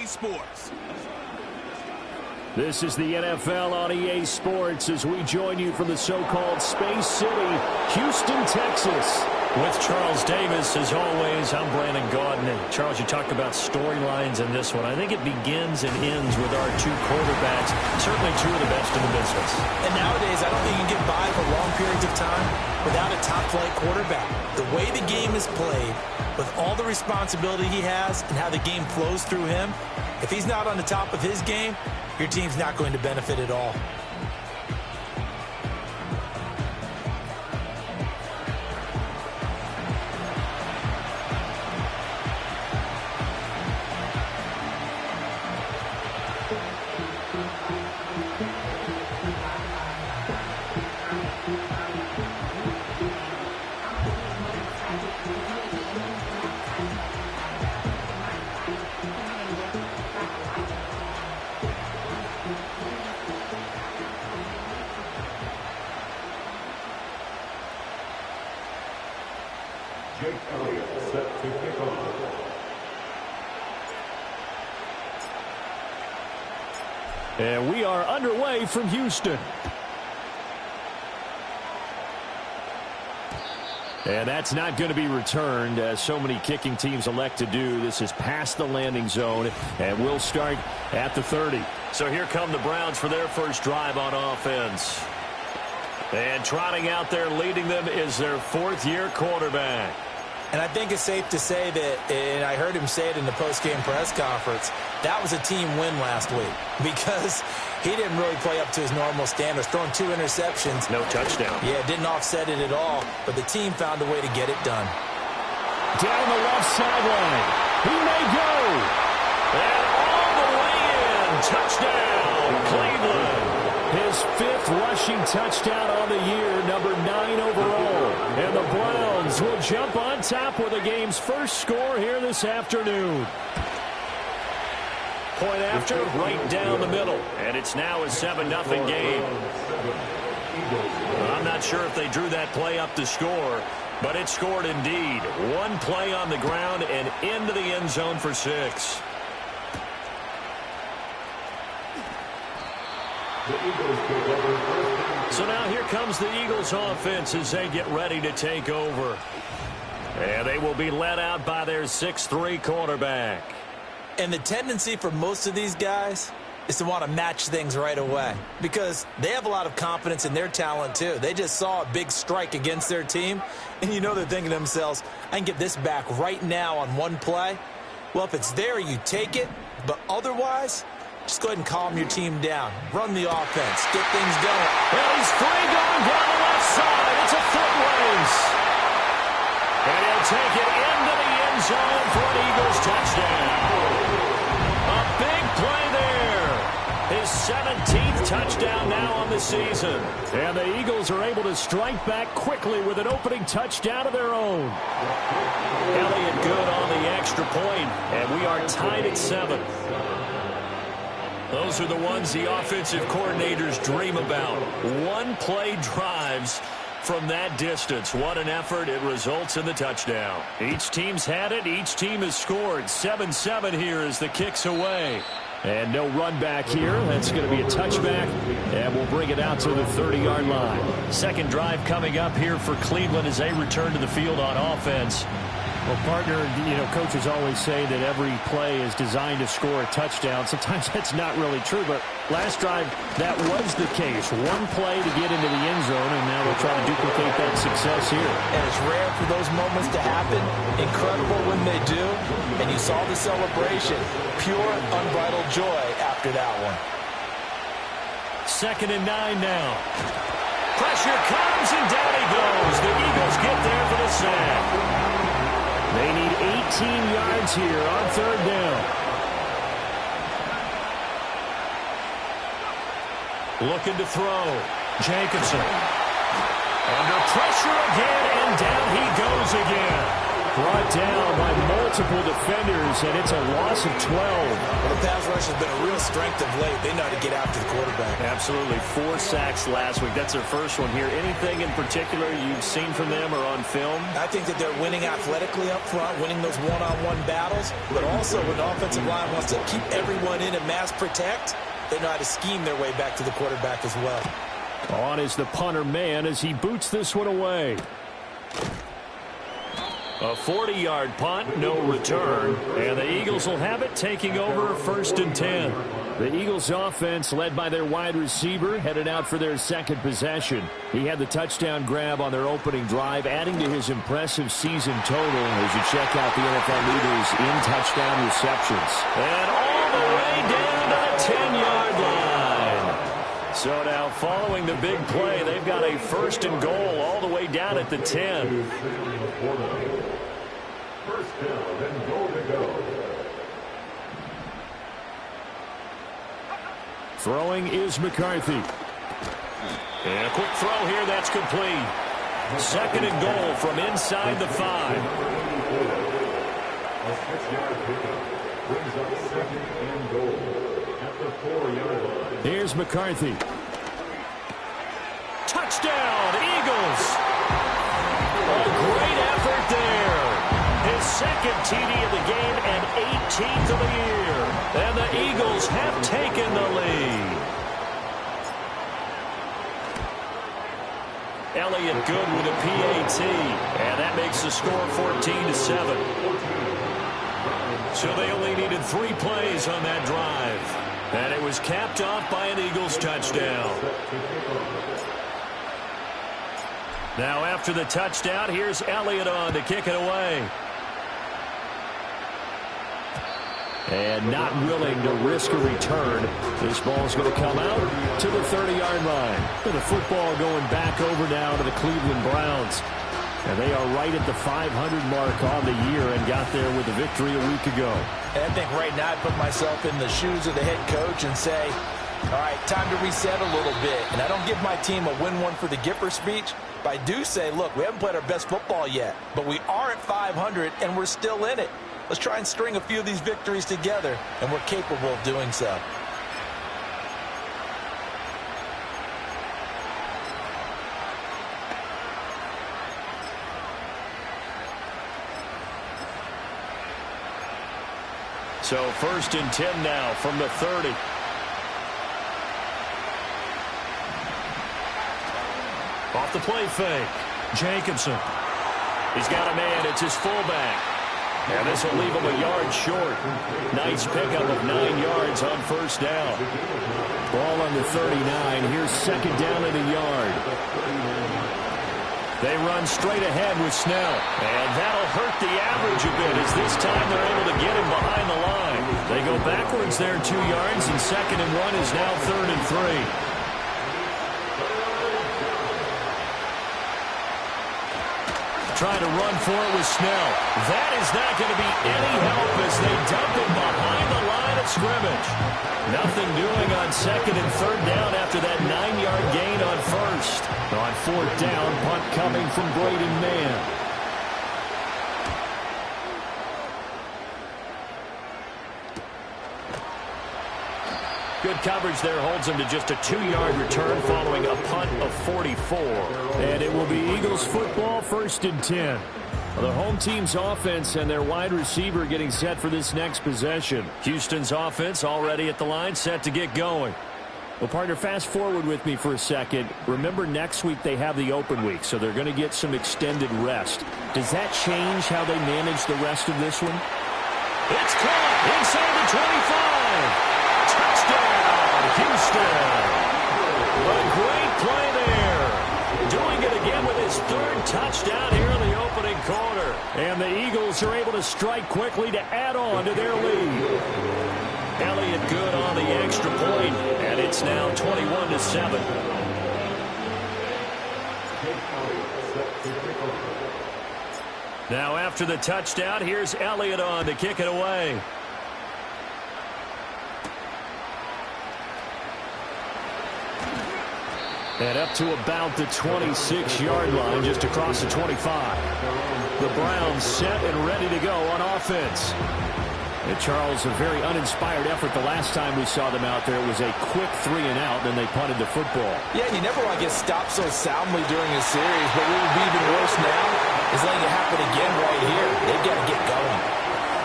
EA Sports. This is the NFL on EA Sports as we join you from the so-called Space City, Houston, Texas. With Charles Davis, as always, I'm Brandon Gaudin. And Charles, you talked about storylines in this one. I think it begins and ends with our two quarterbacks, certainly two of the best in the business. And nowadays, I don't think you can get by for long periods of time without a top-flight quarterback. The way the game is played, with all the responsibility he has and how the game flows through him, if he's not on the top of his game, your team's not going to benefit at all. And we are underway from Houston. And that's not going to be returned, as so many kicking teams elect to do. This is past the landing zone, and we'll start at the 30. So here come the Browns for their first drive on offense. And trotting out there leading them is their fourth-year quarterback. And I think it's safe to say that, and I heard him say it in the post-game press conference, that was a team win last week because he didn't really play up to his normal standards, throwing 2 interceptions. No touchdown. Yeah, didn't offset it at all, but the team found a way to get it done. Down the left sideline. He may go. And all the way in. Touchdown, Cleveland. His 5th rushing touchdown on the year, number 9 overall. And the Browns will jump on top with the game's first score here this afternoon. Point after, right down the middle. And it's now a 7-0 game. I'm not sure if they drew that play up to score, but it scored indeed. One play on the ground and into the end zone for 6. So now here comes the Eagles offense as they get ready to take over. And they will be led out by their 6'3" quarterback. And the tendency for most of these guys is to want to match things right away because they have a lot of confidence in their talent too. They just saw a big strike against their team, and you know they're thinking to themselves, I can get this back right now on one play. Well, if it's there, you take it, but otherwise, just go ahead and calm your team down. Run the offense. Get things going. Well, he's free going down the left side. It's a foot race. And he'll take it into the end zone for an Eagles touchdown. A big play there. His 17th touchdown now on the season. And the Eagles are able to strike back quickly with an opening touchdown of their own. Elliott good on the extra point, and we are tied at 7. Those are the ones the offensive coordinators dream about. One-play drives from that distance. What an effort. It results in the touchdown. Each team's had it. Each team has scored. 7-7 here as the kick's away. And no run back here. That's going to be a touchback. And we'll bring it out to the 30-yard line. Second drive coming up here for Cleveland as they return to the field on offense. Well, partner, coaches always say that every play is designed to score a touchdown. Sometimes that's not really true, but last drive, that was the case. One play to get into the end zone, and now they're trying to duplicate that success here. And it's rare for those moments to happen. Incredible when they do. And you saw the celebration. Pure, unbridled joy after that one. 2nd and 9 now. Pressure comes, and down he goes. The Eagles get there for the sack. They need 18 yards here on 3rd down. Looking to throw. Jacobson. Under pressure again, and down he goes again. Brought down by multiple defenders, and it's a loss of 12. Well, the pass rush has been a real strength of late. They know how to get after the quarterback. Absolutely. 4 sacks last week. That's their first one here. Anything in particular you've seen from them or on film? I think that they're winning athletically up front, winning those one-on-one battles, but also when the offensive line wants to keep everyone in and mass protect, they know how to scheme their way back to the quarterback as well. On is the punter man as he boots this one away. A 40-yard punt, no return. And the Eagles will have it, taking over 1st and 10. The Eagles offense, led by their wide receiver, headed out for their second possession. He had the touchdown grab on their opening drive, adding to his impressive season total as you check out the NFL leaders in touchdown receptions. And all the way down to the 10-yard line. So now, following the big play, they've got a 1st and goal all the way down at the 10. First down and goal to go. Throwing is McCarthy. And a quick throw here, that's complete. 2nd and goal from inside the 5. A 6-yard pickup brings up 2nd and goal at the 4-yard line. Here's McCarthy. Touchdown, Eagles! A great effort there. His 2nd TD of the game and 18th of the year. And the Eagles have taken the lead. Elliott good with a PAT. And that makes the score 14-7. So they only needed 3 plays on that drive. And it was capped off by an Eagles touchdown. Now after the touchdown, here's Elliott on to kick it away. And not willing to risk a return. This ball's going to come out to the 30-yard line. And the football going back over now to the Cleveland Browns. And they are right at the 500 mark on the year and got there with a victory a week ago. And I think right now I put myself in the shoes of the head coach and say, all right, time to reset a little bit. And I don't give my team a win one for the Gipper speech, but I do say, look, we haven't played our best football yet, but we are at 500 and we're still in it. Let's try and string a few of these victories together, and we're capable of doing so. So 1st and 10 now from the 30. Off the play fake. Jacobson. He's got a man. It's his fullback. And this will leave him a yard short. Nice pickup of 9 yards on 1st down. Ball on the 39. Here's 2nd down and a yard. They run straight ahead with Snell. And that'll hurt the average a bit as this time they're able to get him behind the line. They go backwards there 2 yards, and 2nd and 1 is now 3rd and 3. Trying to run for it with Snell. That is not going to be any help as they dump him behind the line of scrimmage. Nothing doing on 2nd and 3rd down after that 9-yard gain on 1st. On 4th down, punt coming from Braden Mann. Good coverage there holds him to just a 2-yard return following a punt of 44. And it will be Eagles football, 1st and 10. The home team's offense and their wide receiver getting set for this next possession. Houston's offense already at the line, set to get going. Well, partner, fast forward with me for a second. Remember, next week they have the open week, so they're going to get some extended rest. Does that change how they manage the rest of this one? It's caught inside the 25. Touchdown, Houston. A great play there. Doing it again with his 3rd touchdown here in the opening quarter. And the Eagles are able to strike quickly to add on to their lead. Elliott good on the extra point, and it's now 21-7. Now after the touchdown, here's Elliott on to kick it away. And up to about the 26-yard line, just across the 25. The Browns set and ready to go on offense. And Charles, a very uninspired effort the last time we saw them out there. It was a quick 3-and-out, then they punted the football. Yeah, you never want to get stopped so soundly during a series, but what would be even worse now is letting it happen again right here. They've got to get going.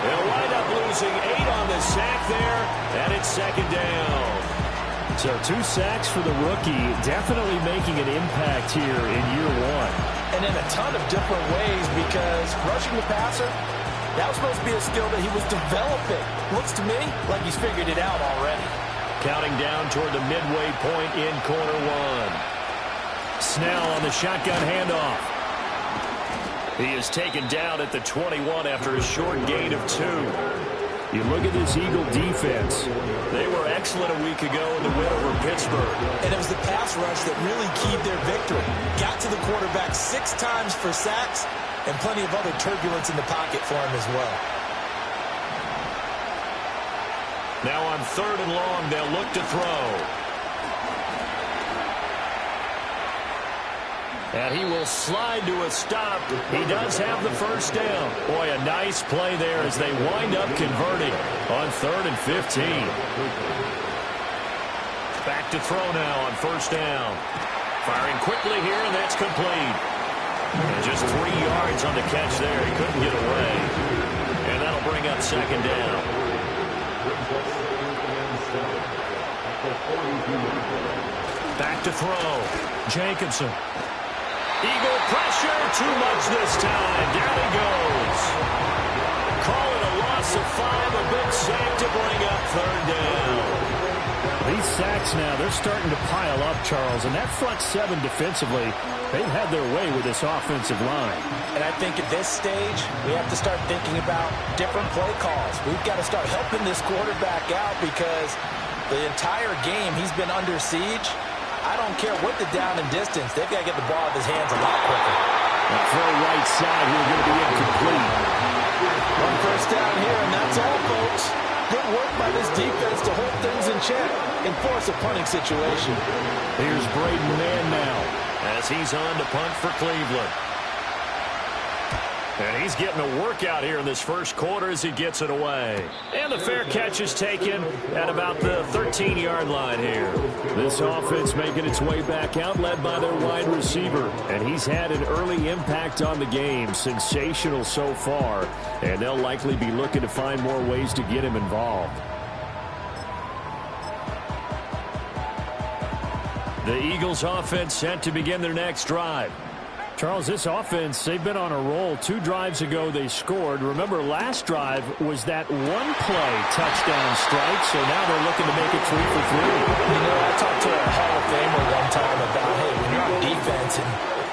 They'll wind up losing 8 on the sack there, and it's second down. So 2 sacks for the rookie, definitely making an impact here in year 1. And in a ton of different ways, because rushing the passer, that was supposed to be a skill that he was developing. Looks to me like he's figured it out already. Counting down toward the midway point in quarter 1. Snell on the shotgun handoff. He is taken down at the 21 after a short gain of 2. You look at this Eagle defense. They were excellent a week ago in the win over Pittsburgh. And it was the pass rush that really keyed their victory. Got to the quarterback 6 times for sacks, and plenty of other turbulence in the pocket for him as well. Now on 3rd and long, they'll look to throw. And he will slide to a stop. He does have the first down. Boy, a nice play there as they wind up converting on 3rd and 15. Back to throw now on 1st down. Firing quickly here, and that's complete. And just 3 yards on the catch there. He couldn't get away. And that'll bring up 2nd down. Back to throw. Jacobson. Eagle pressure, too much this time. Down he goes. Call it a loss of 5, a big sack to bring up 3rd down. These sacks now, they're starting to pile up, Charles, and that front 7 defensively, they've had their way with this offensive line. And I think at this stage, we have to start thinking about different play calls. We've got to start helping this quarterback out because the entire game he's been under siege. I don't care what the down and distance. They've got to get the ball out of his hands a lot quicker. That throw right side here going to be incomplete. 1 first down here, and that's all, folks. Good work by this defense to hold things in check and force a punting situation. Here's Braden Mann now as he's on to punt for Cleveland. And he's getting a workout here in this first quarter as he gets it away. And the fair catch is taken at about the 13-yard line here. This offense making its way back out, led by their wide receiver. And he's had an early impact on the game. Sensational so far. And they'll likely be looking to find more ways to get him involved. The Eagles offense set to begin their next drive. Charles, this offense, they've been on a roll. 2 drives ago, they scored. Remember, last drive was that one-play touchdown strike, so now they're looking to make it 3 for 3. You know, I talked to a Hall of Famer one time about, hey, when you're on defense and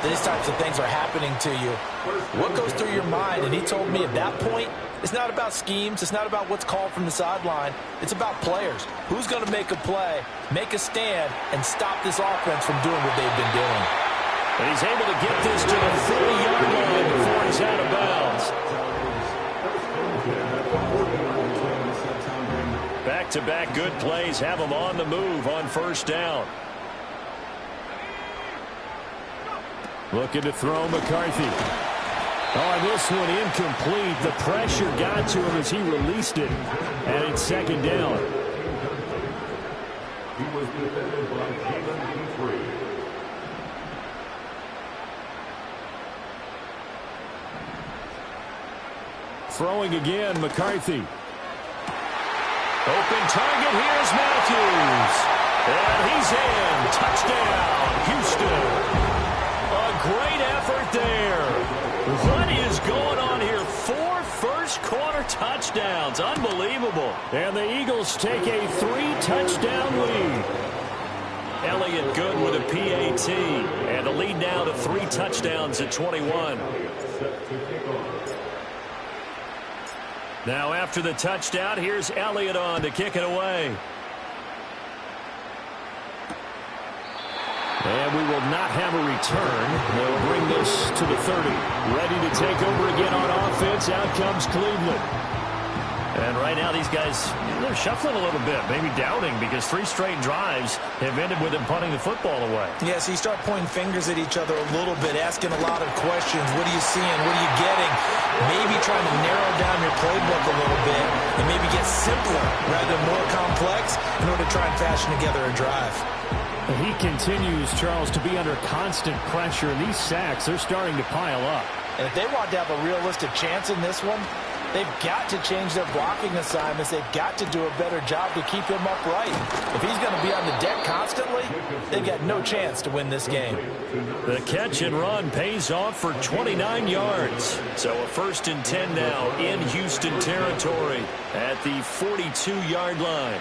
these types of things are happening to you, what goes through your mind? And he told me at that point, it's not about schemes. It's not about what's called from the sideline. It's about players. Who's going to make a play, make a stand, and stop this offense from doing what they've been doing? And he's able to get this to the 30-yard line before he's out of bounds. Back-to-back good plays have him on the move on 1st down. Looking to throw McCarthy. On this one, incomplete. The pressure got to him as he released it. And it's 2nd down. He was defended by Jalen Petrie. Throwing again, McCarthy. Open target, here's Matthews. And he's in. Touchdown, Houston. A great effort there. What is going on here? 4 first-quarter touchdowns. Unbelievable. And the Eagles take a 3-touchdown lead. Elliott good with a PAT. And the lead now to 3 touchdowns at 21. Now after the touchdown, here's Elliott on to kick it away. And we will not have a return. They'll bring this to the 30. Ready to take over again on offense. Out comes Cleveland. And right now these guys, they're shuffling a little bit, maybe doubting, because 3 straight drives have ended with them punting the football away. Yeah, so you start pointing fingers at each other a little bit, asking a lot of questions. What are you seeing? What are you getting? Maybe trying to narrow down your playbook a little bit and maybe get simpler rather than more complex in order to try and fashion together a drive. He continues, Charles, to be under constant pressure, and these sacks, they're starting to pile up. And if they want to have a realistic chance in this one, they've got to change their blocking assignments. They've got to do a better job to keep him upright. If he's going to be on the deck constantly, they've got no chance to win this game. The catch and run pays off for 29 yards. So a 1st and 10 now in Houston territory at the 42-yard line.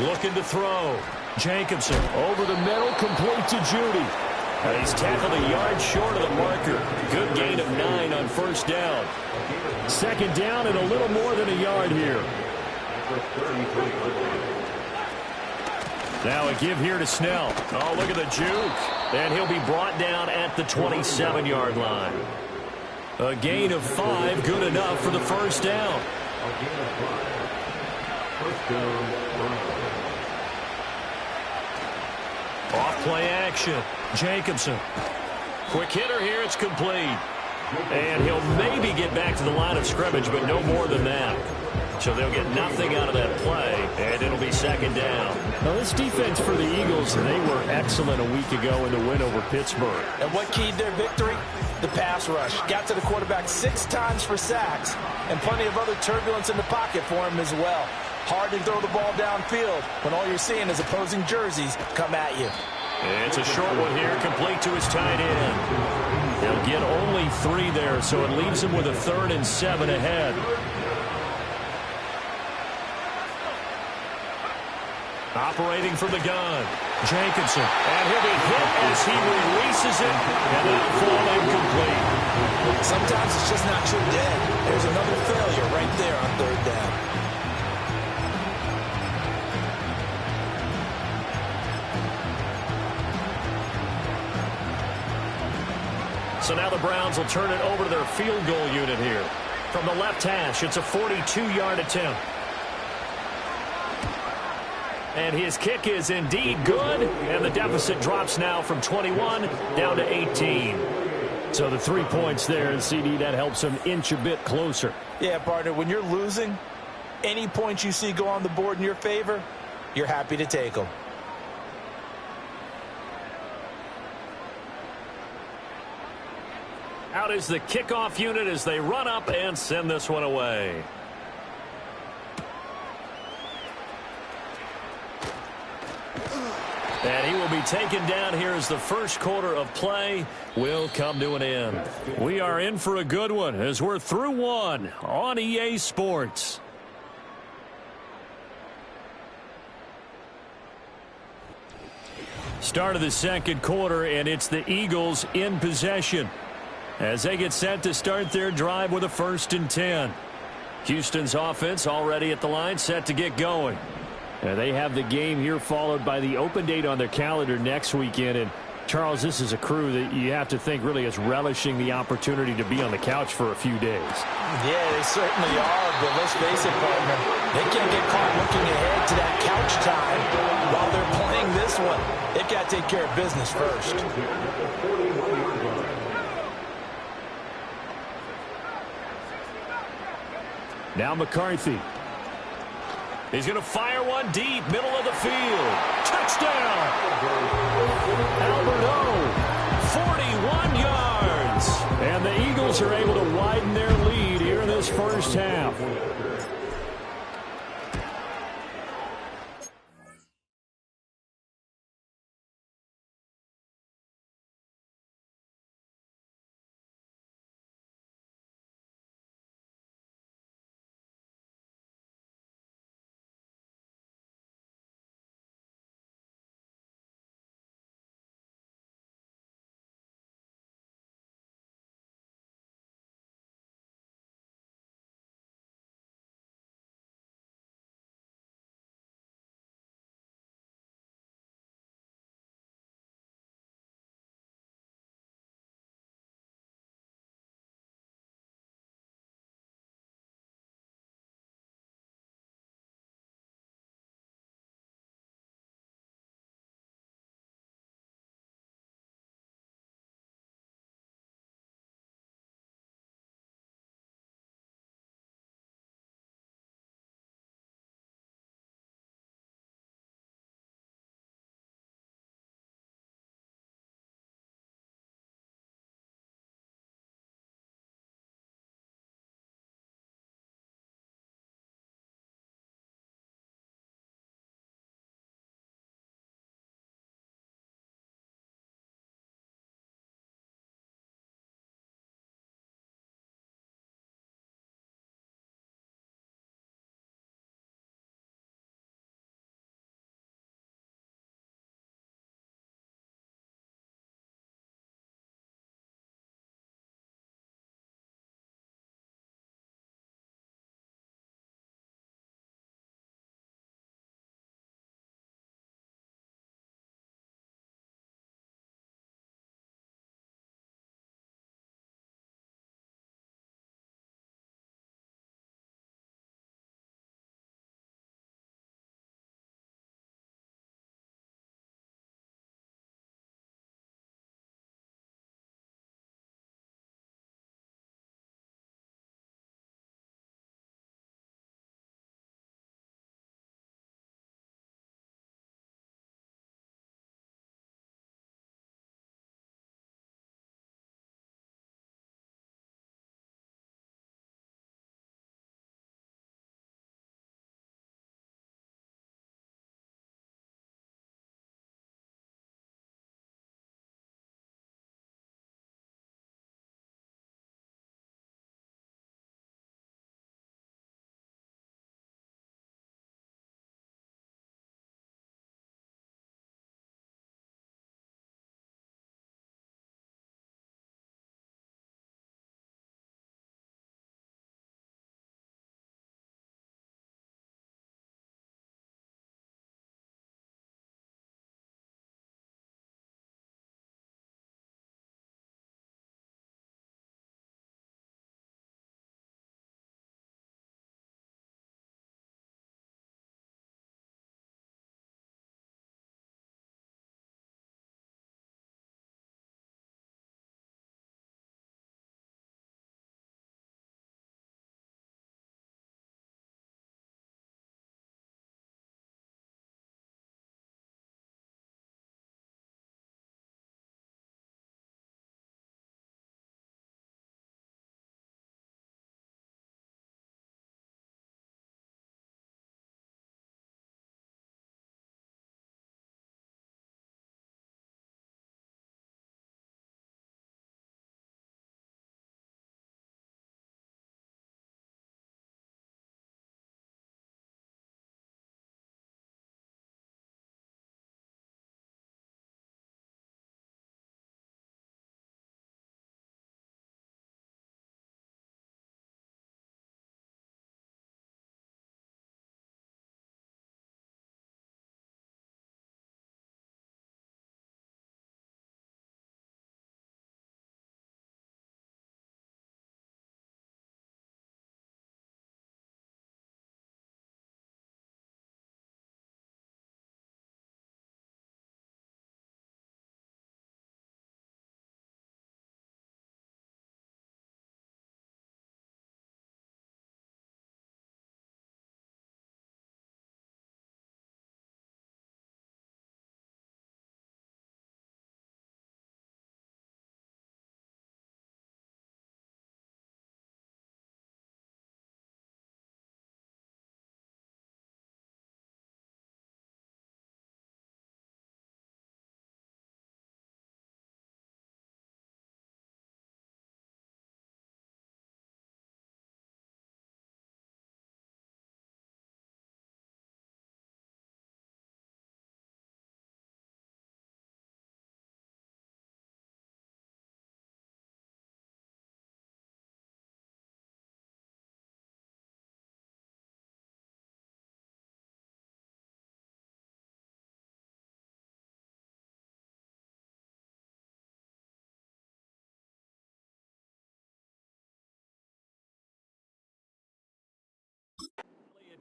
Looking to throw. Jacobson over the middle, complete to Judy. And he's tackled a yard short of the marker. Good gain of 9 on 1st down. 2nd down and a little more than a yard here. Now a give here to Snell. Oh, look at the juke. And he'll be brought down at the 27-yard line. A gain of 5, good enough for the 1st down. Off play action. Jacobson. Quick hitter here. It's complete. And he'll maybe get back to the line of scrimmage, but no more than that. So they'll get nothing out of that play, and it'll be 2nd down. Now this defense for the Eagles, they were excellent a week ago in the win over Pittsburgh. And what keyed their victory? The pass rush. Got to the quarterback 6 times for sacks, and plenty of other turbulence in the pocket for him as well. Hard to throw the ball downfield when all you're seeing is opposing jerseys come at you. It's a short one here, complete to his tight end. He'll get only 3 there, so it leaves him with a 3rd and 7 ahead. Operating from the gun, Jacobson. And he'll be hit as he releases it, and that'll fall incomplete. Sometimes it's just not your day. There's another failure right there on 3rd down. So now the Browns will turn it over to their field goal unit here. From the left hash, it's a 42-yard attempt. And his kick is indeed good, and the deficit drops now from 21 down to 18. So the 3 points there, and CD, that helps him inch a bit closer. Yeah, partner, when you're losing, any points you see go on the board in your favor, you're happy to take them. Out is the kickoff unit as they run up and send this one away. And he will be taken down here as the 1st quarter of play will come to an end. We are in for a good one as we're through 1 on EA Sports. Start of the 2nd quarter, and it's the Eagles in possession as they get set to start their drive with a 1st and 10. Houston's offense already at the line, set to get going. They have the game here followed by the open date on their calendar next weekend. And, Charles, this is a crew that you have to think really is relishing the opportunity to be on the couch for a few days. Yeah, they certainly are, but let's face it, partner. They can't get caught looking ahead to that couch time while they're playing this one. They've got to take care of business first. Now McCarthy. He's going to fire one deep, middle of the field. Touchdown! Albert O, 41 yards. And the Eagles are able to widen their lead here in this 1st half.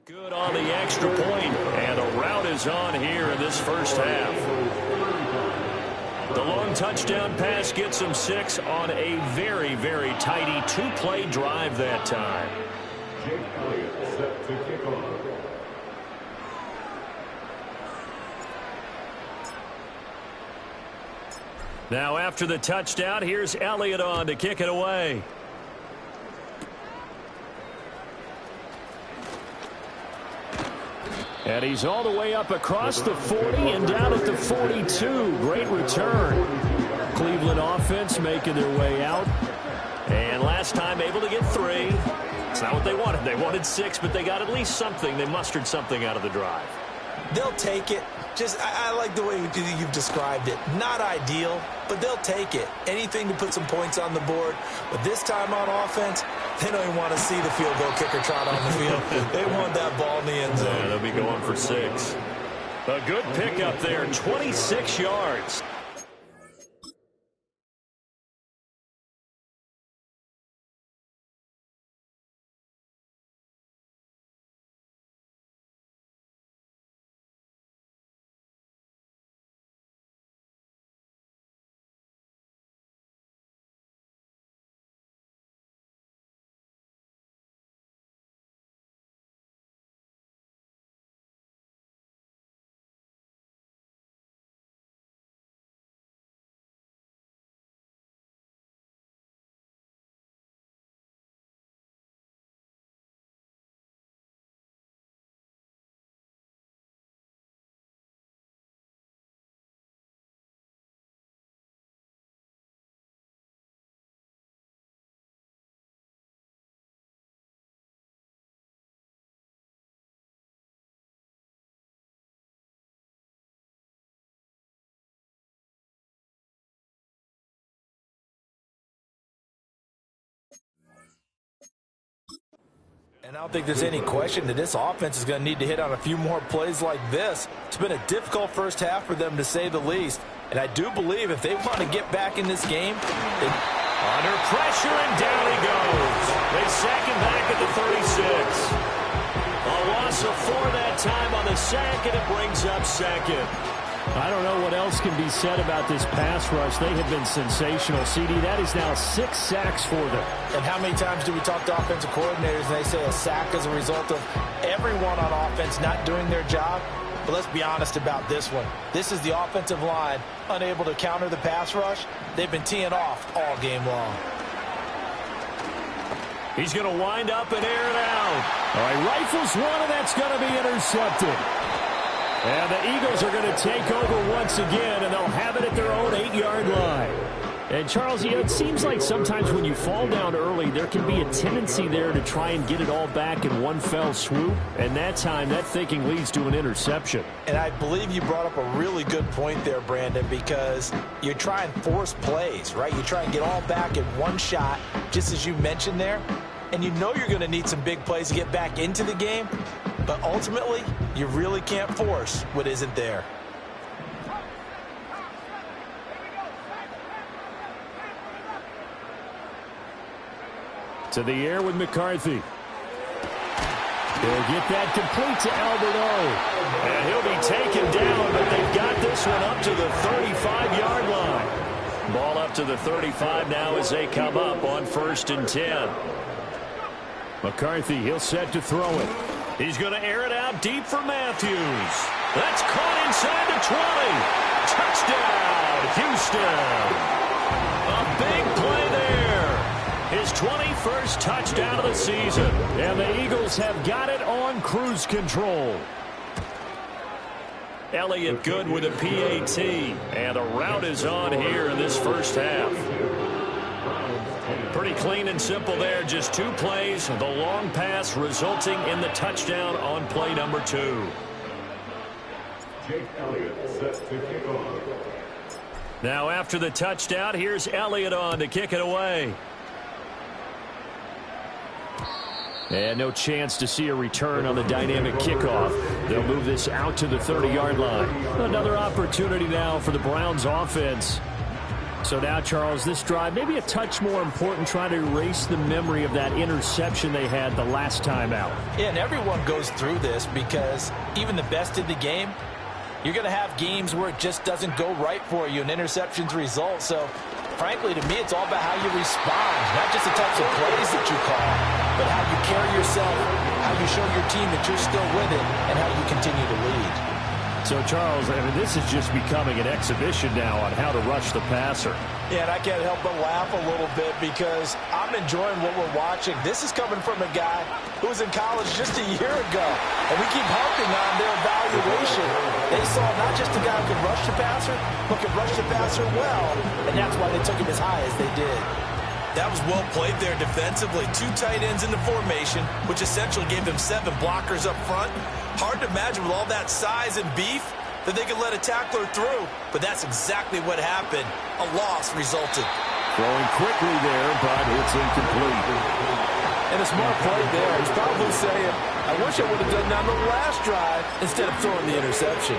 Good on the extra point, and the rout is on here in this first half. The long touchdown pass gets him 6 on a very, very tidy 2-play drive that time. Jake Elliott set to kick off. Now after the touchdown, here's Elliott on to kick it away. And he's all the way up across the 40 and down at the 42. Great return. Cleveland offense making their way out. And last time able to get 3. It's not what they wanted. They wanted 6, but they got at least something. They mustered something out of the drive. They'll take it. I like the way you've described it. Not ideal, but they'll take it. Anything to put some points on the board. But this time on offense, they don't even want to see the field goal kicker trot on the field. They want that ball in the end zone. Yeah, they'll be going for 6. A good pickup there, 26 yards. And I don't think there's any question that this offense is going to need to hit on a few more plays like this. It's been a difficult first half for them, to say the least. And I do believe if they want to get back in this game, under pressure, and down he goes. They sack him back at the 36. A loss of 4 that time on the sack, and it brings up 2nd. I don't know what else can be said about this pass rush. They have been sensational. CD, that is now 6 sacks for them. And how many times do we talk to offensive coordinators and they say a sack is a result of everyone on offense not doing their job? But let's be honest about this one. This is the offensive line unable to counter the pass rush. They've been teeing off all game long. He's going to wind up and air it out. All right, rifles one, and that's going to be intercepted. And the Eagles are going to take over once again, and they'll have it at their own 8-yard line. And, Charles, you know, it seems like sometimes when you fall down early, there can be a tendency there to try and get it all back in one fell swoop. And that time, that thinking leads to an interception. And I believe you brought up a really good point there, Brandon, because you try and force plays, right? You try and get all back in one shot, just as you mentioned there. And you know you're going to need some big plays to get back into the game. But ultimately, you really can't force what isn't there. To the air with McCarthy. They'll get that complete to Albert O. And he'll be taken down, but they've got this one up to the 35-yard line. Ball up to the 35 now as they come up on 1st and 10. McCarthy, he'll set to throw it. He's going to air it out deep for Matthews. That's caught inside the 20. Touchdown, Houston. A big play there. His 21st touchdown of the season. And the Eagles have got it on cruise control. Elliott good with a PAT. And the route is on here in this first half. Pretty clean and simple there. Just 2 plays. The long pass resulting in the touchdown on play number 2. Jake Elliott set to kick off. Now after the touchdown, here's Elliott on to kick it away. And no chance to see a return on the dynamic kickoff. They'll move this out to the 30-yard line. Another opportunity now for the Browns offense. So now, Charles, this drive maybe a touch more important, trying to erase the memory of that interception they had the last time out. Yeah, and everyone goes through this because even the best in the game, you're going to have games where it just doesn't go right for you, and interceptions result. So, frankly, to me, it's all about how you respond, not just the types of plays that you call, but how you carry yourself, how you show your team that you're still with it, and how you continue to lead. So, Charles, I mean, this is just becoming an exhibition now on how to rush the passer. Yeah, and I can't help but laugh a little bit because I'm enjoying what we're watching. This is coming from a guy who was in college just a year ago, and we keep harping on their evaluation. They saw not just a guy who could rush the passer, but could rush the passer well, and that's why they took him as high as they did. That was well played there defensively. 2 tight ends in the formation, which essentially gave them 7 blockers up front. Hard to imagine with all that size and beef that they could let a tackler through, but that's exactly what happened. A loss resulted. Throwing quickly there, but it's incomplete. And a smart play there. He's probably saying, I wish I would have done that on the last drive instead of throwing the interception.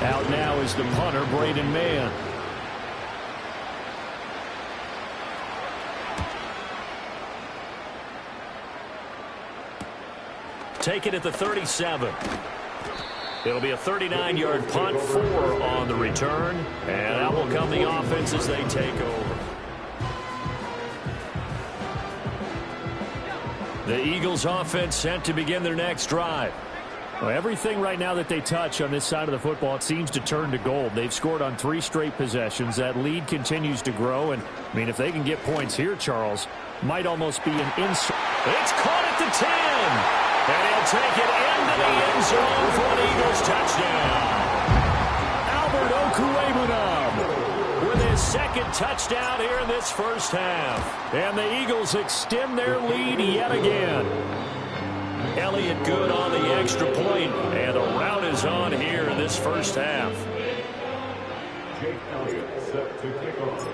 Out now is the punter, Braden Mann. Take it at the 37. It'll be a 39-yard punt, 4 on the return, and that will come the offense as they take over. The Eagles offense set to begin their next drive. Well, everything right now that they touch on this side of the football, it seems to turn to gold. They've scored on 3 straight possessions. That lead continues to grow, and, I mean, if they can get points here, Charles, might almost be an insult. It's caught at the 10. And he'll take it into the end zone for an Eagles touchdown. Albert Okwuegbunam with his 2nd touchdown here in this first half. And the Eagles extend their lead yet again. Elliott good on the extra point, and the rout is on here in this first half. Jake Elliott set to kick off.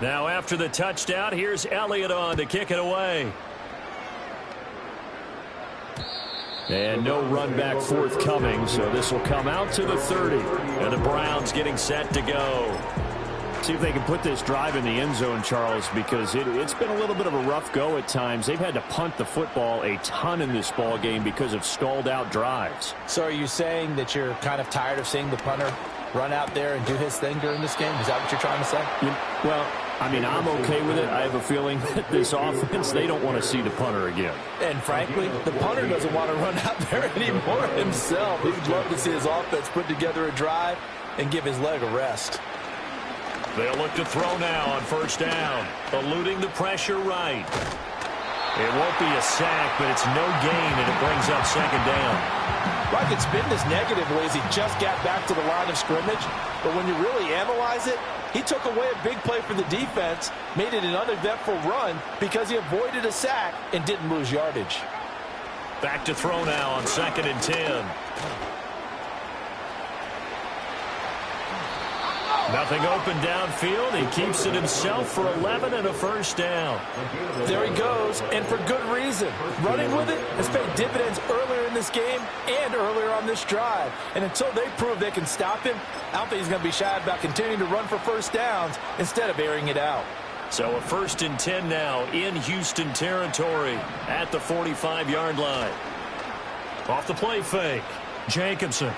Now after the touchdown, here's Elliott on to kick it away. And no run back forthcoming, so this will come out to the 30. And the Browns getting set to go. See if they can put this drive in the end zone, Charles, because it's been a little bit of a rough go at times. They've had to punt the football a ton in this ball game because of stalled-out drives. So are you saying that you're kind of tired of seeing the punter run out there and do his thing during this game? Is that what you're trying to say? Well, I mean, I'm okay with it. I have a feeling that this offense, they don't want to see the punter again. And frankly, the punter doesn't want to run out there anymore himself. He'd love to see his offense put together a drive and give his leg a rest. They'll look to throw now on first down, eluding the pressure right. It won't be a sack, but it's no gain, and it brings up 2nd down. Well, I could spin this negatively as he just got back to the line of scrimmage, but when you really analyze it, he took away a big play for the defense, made it an uneventful run because he avoided a sack and didn't lose yardage. Back to throw now on 2nd and 10. Nothing open downfield. He keeps it himself for 11 and a first down. There he goes, and for good reason. Running with it has paid dividends earlier in this game and earlier on this drive. And until they prove they can stop him, I don't think he's going to be shy about continuing to run for first downs instead of airing it out. So a 1st and 10 now in Houston territory at the 45-yard line. Off the play fake, Jacobson.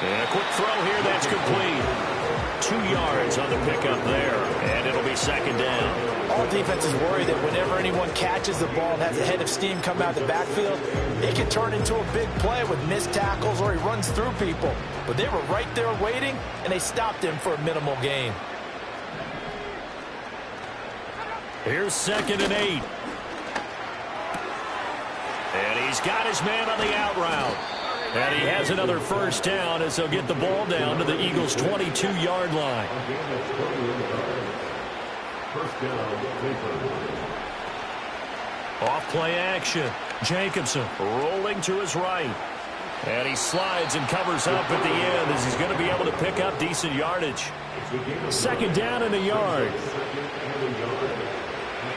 And a quick throw here, that's complete. 2 yards on the pickup there, and it'll be 2nd down. All defenses worry that whenever anyone catches the ball and has a head of steam come out of the backfield, it can turn into a big play with missed tackles or he runs through people. But they were right there waiting, and they stopped him for a minimal gain. Here's 2nd and 8. And he's got his man on the out route. And he has another first down as they'll get the ball down to the Eagles' 22-yard line. Off play action. Jacobson rolling to his right. And he slides and covers up at the end as he's going to be able to pick up decent yardage. 2nd down and a yard.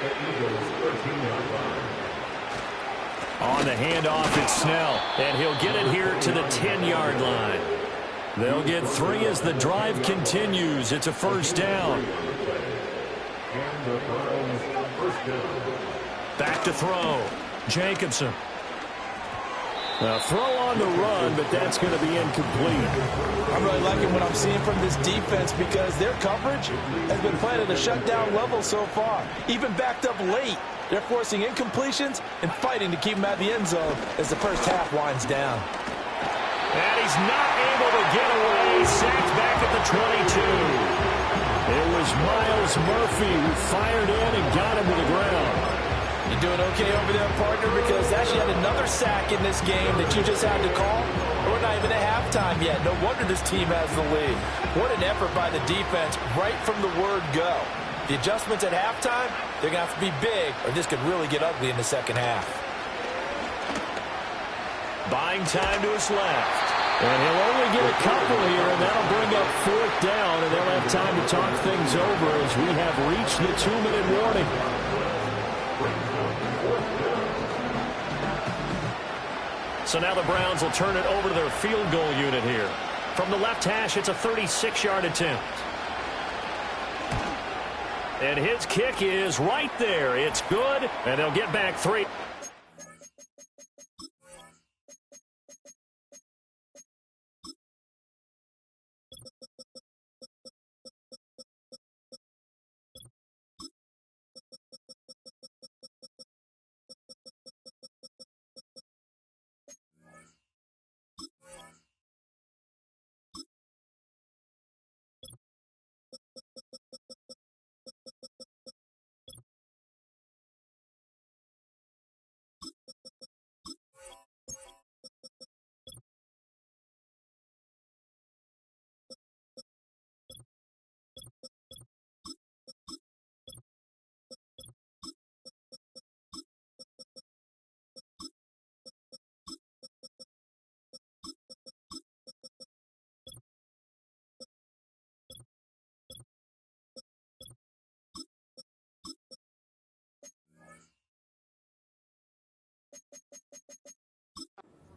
the Eagles' 13-yard line. On the handoff, it's Snell, and he'll get it here to the 10-yard line. They'll get 3 as the drive continues. It's a first down. And the Browns' first down. Back to throw. Jacobson. A throw on the run, but that's going to be incomplete. I'm really liking what I'm seeing from this defense because their coverage has been playing at a shutdown level so far. Even backed up late, they're forcing incompletions and fighting to keep them at the end zone as the first half winds down. And he's not able to get away. Sacked back at the 22. It was Miles Murphy who fired in and got him to the ground. You doing okay over there, partner? Because actually had another sack in this game that you just had to call. We're not even at halftime yet. No wonder this team has the lead. What an effort by the defense right from the word go. The adjustments at halftime, they're going to have to be big, or this could really get ugly in the second half. Buying time to his left. And he'll only get a couple here, and that'll bring up 4th down, and they'll have time to talk things over as we have reached the 2-minute warning. So now the Browns will turn it over to their field goal unit here. From the left hash, it's a 36-yard attempt. And his kick is right there. It's good, and they'll get back 3.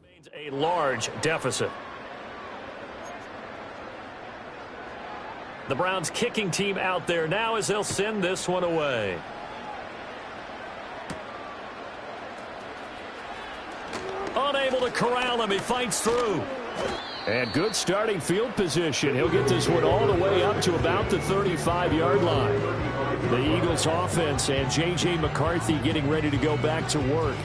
Remains a large deficit. The Browns kicking team out there now as they'll send this one away. Unable to corral him. He fights through. And good starting field position. He'll get this one all the way up to about the 35-yard line. The Eagles offense and J.J. McCarthy getting ready to go back to work.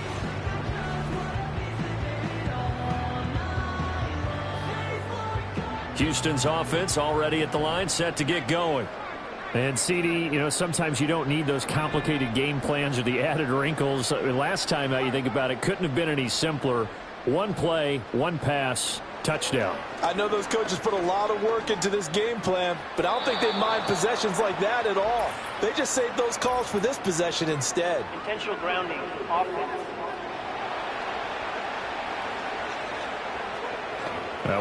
Houston's offense already at the line, set to get going. And, CD, you know, sometimes you don't need those complicated game plans or the added wrinkles. Last time out, you think about it, couldn't have been any simpler. One play, one pass, touchdown. I know those coaches put a lot of work into this game plan, but I don't think they mind possessions like that at all. They just saved those calls for this possession instead. Intentional grounding, offense.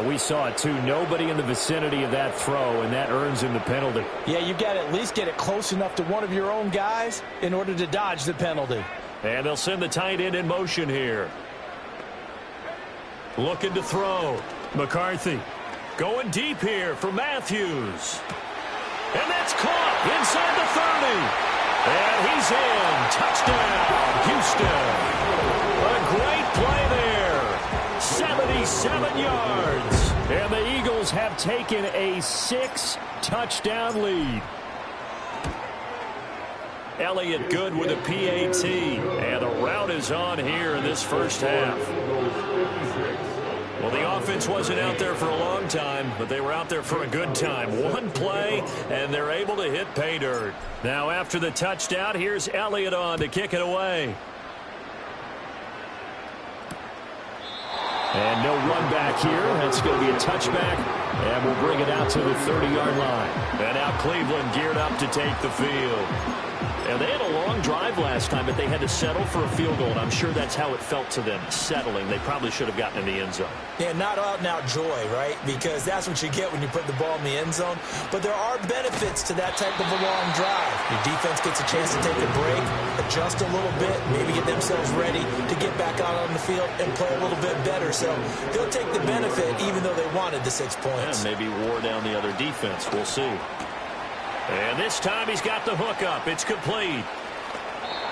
We saw it, too. Nobody in the vicinity of that throw, and that earns him the penalty. Yeah, you got to at least get it close enough to one of your own guys in order to dodge the penalty. And they'll send the tight end in motion here. Looking to throw. McCarthy going deep here for Matthews. And that's caught inside the 30. And he's in. Touchdown, Houston. A great play there. 77 yards. And the Eagles have taken a 6-touchdown lead. Elliott good with a PAT. And the route is on here in this first half. Well, the offense wasn't out there for a long time, but they were out there for a good time. One play, and they're able to hit pay dirt. Now, after the touchdown, here's Elliott on to kick it away. And no run back here. That's going to be a touchback, and we'll bring it out to the 30-yard line. And now Cleveland geared up to take the field. And they had a long drive last time, but they had to settle for a field goal, and I'm sure that's how it felt to them, settling. They probably should have gotten in the end zone. Yeah, not out-and-out joy, right? Because that's what you get when you put the ball in the end zone. But there are benefits to that type of a long drive. Your defense gets a chance to take a break, adjust a little bit, maybe get themselves ready to get back out on the field and play a little bit better. So they'll take the benefit even though they wanted the 6 points. And maybe wore down the other defense. We'll see. And this time he's got the hook up. It's complete.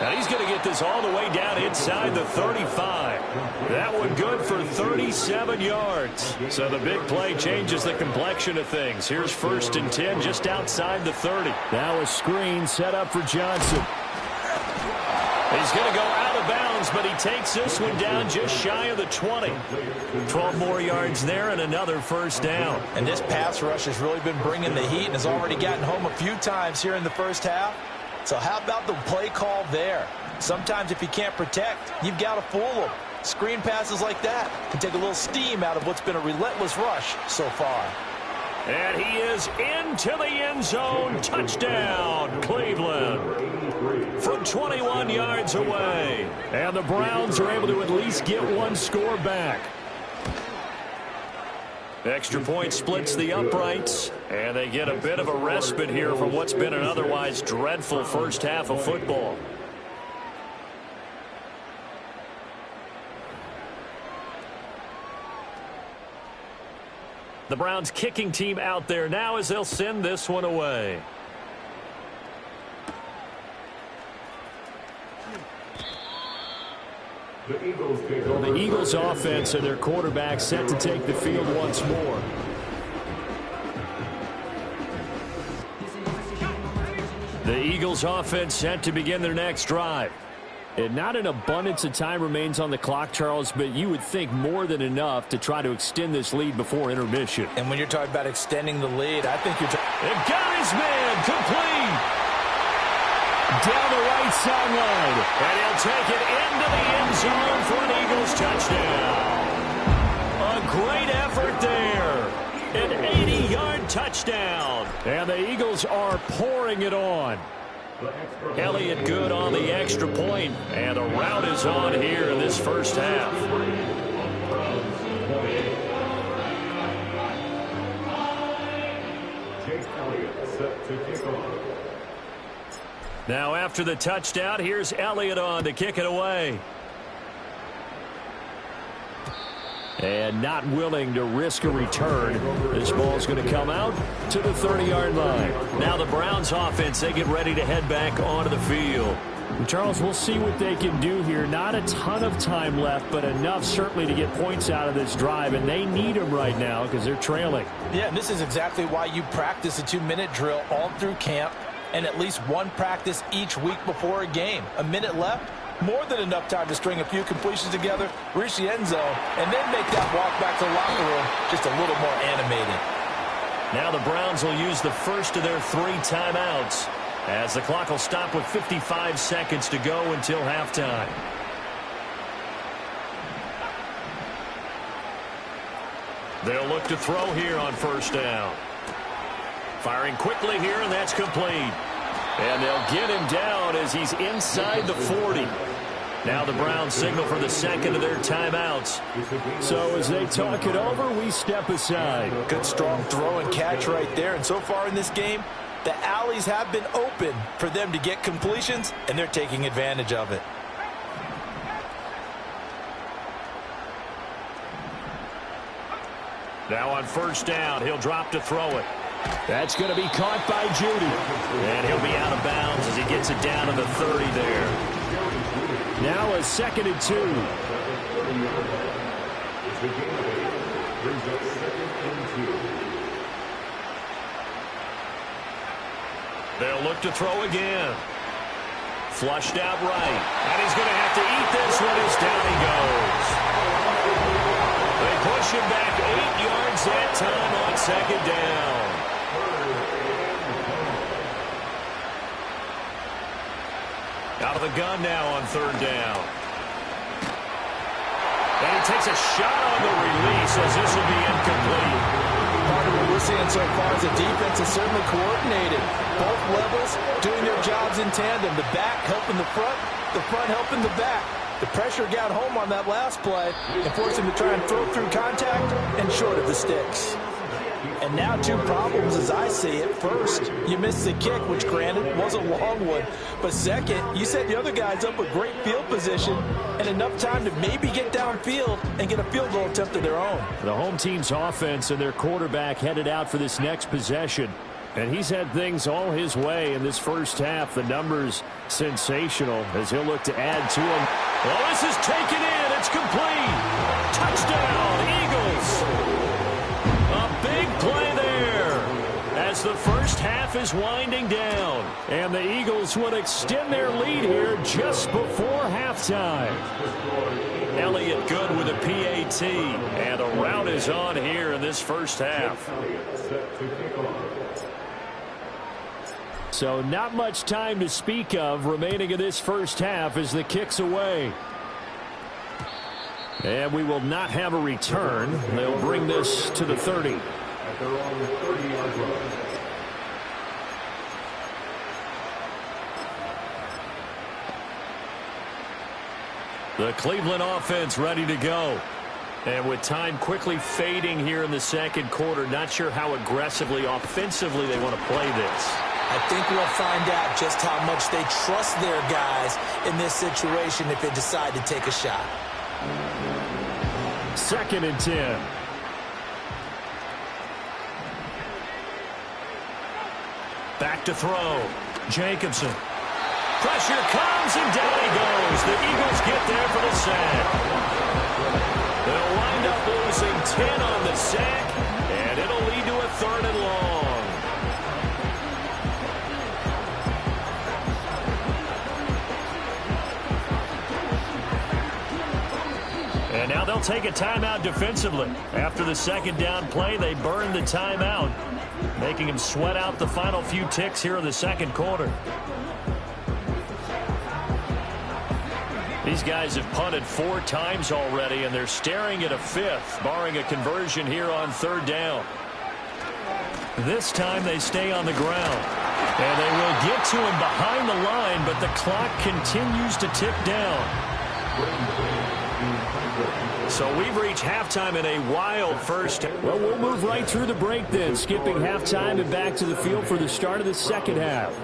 And he's going to get this all the way down inside the 35. That one good for 37 yards. So the big play changes the complexion of things. Here's 1st and 10 just outside the 30. Now a screen set up for Johnson. He's going to go out of bounds, but he takes this one down just shy of the 20. 12 more yards there and another 1st down. And this pass rush has really been bringing the heat and has already gotten home a few times here in the first half. So how about the play call there? Sometimes if you can't protect, you've got to fool them. Screen passes like that can take a little steam out of what's been a relentless rush so far. And he is into the end zone. Touchdown, Cleveland. From 21 yards away. And the Browns are able to at least get one score back. Extra point splits the uprights, and they get a bit of a respite here from what's been an otherwise dreadful first half of football. The Browns kicking team out there now as they'll send this one away. The Eagles offense and their quarterback set to take the field once more. The Eagles offense set to begin their next drive. And not an abundance of time remains on the clock, Charles, but you would think more than enough to try to extend this lead before intermission. And when you're talking about extending the lead, I think you're They've got his man complete. Down the right sideline. And he'll take it into the end zone for an Eagles touchdown. A great effort there. An 80-yard touchdown. And the Eagles are pouring it on. Elliott good on the extra point. And the route is on here in this first half. Set to kick off. Now after the touchdown, here's Elliott on to kick it away. And not willing to risk a return. This ball's going to come out to the 30-yard line. Now the Browns offense, they get ready to head back onto the field. Charles, we'll see what they can do here. Not a ton of time left, but enough certainly to get points out of this drive, and they need them right now because they're trailing. Yeah, and this is exactly why you practice a 2-minute drill all through camp and at least one practice each week before a game. A minute left, more than enough time to string a few completions together, reach the end zone, and then make that walk back to the locker room just a little more animated. Now the Browns will use the first of their 3 timeouts as the clock will stop with 55 seconds to go until halftime. They'll look to throw here on 1st down. Firing quickly here, and that's complete. And they'll get him down as he's inside the 40. Now the Browns signal for the second of their timeouts. So as they talk it over, we step aside. Good strong throw and catch right there. And so far in this game, the alleys have been open for them to get completions, and they're taking advantage of it. Now on 1st down, he'll drop to throw it. That's going to be caught by Judy. And he'll be out of bounds as he gets it down to the 30 there. Now a 2nd and 2. They'll look to throw again. Flushed out right. And he's going to have to eat this one as down he goes. They push him back 8 yards that time on 2nd down. Out of the gun now on 3rd down. And he takes a shot on the release as this will be incomplete. Part of what we're seeing so far is the defense is certainly coordinated. both levels doing their jobs in tandem. The back helping the front helping the back. The pressure got home on that last play and forced him to try and throw through contact and short of the sticks. And now two problems as I see it. First, you missed the kick, which granted was a long one. But second, you set the other guys up with great field position and enough time to maybe get downfield and get a field goal attempt of their own. The home team's offense and their quarterback headed out for this next possession. And he's had things all his way in this first half. The numbers sensational as he'll look to add to them. Well, this is taken in. It's complete. Touchdown, Eagles. A big play there as the first half is winding down. And the Eagles would extend their lead here just before halftime. Elliott good with a PAT. And a rout is on here in this first half. So not much time to speak of remaining in this first half as the kick's away. And we will not have a return. They'll bring this to the 30. At their own 30-yard line. The Cleveland offense ready to go. And with time quickly fading here in the second quarter, not sure how aggressively, offensively they want to play this. I think we'll find out just how much they trust their guys in this situation if they decide to take a shot. 2nd and 10. Back to throw. Jacobson. Pressure comes and down he goes. The Eagles get there for the sack. They'll wind up losing 10 on the sack, and it'll lead to a 3rd and long. And now they'll take a timeout defensively. After the 2nd down play, they burn the timeout, making him sweat out the final few ticks here in the second quarter. These guys have punted 4 times already, and they're staring at a 5th, barring a conversion here on 3rd down. This time they stay on the ground. And they will get to him behind the line, but the clock continues to tick down. So we've reached halftime in a wild first. Well, we'll move right through the break then, skipping halftime and back to the field for the start of the second half.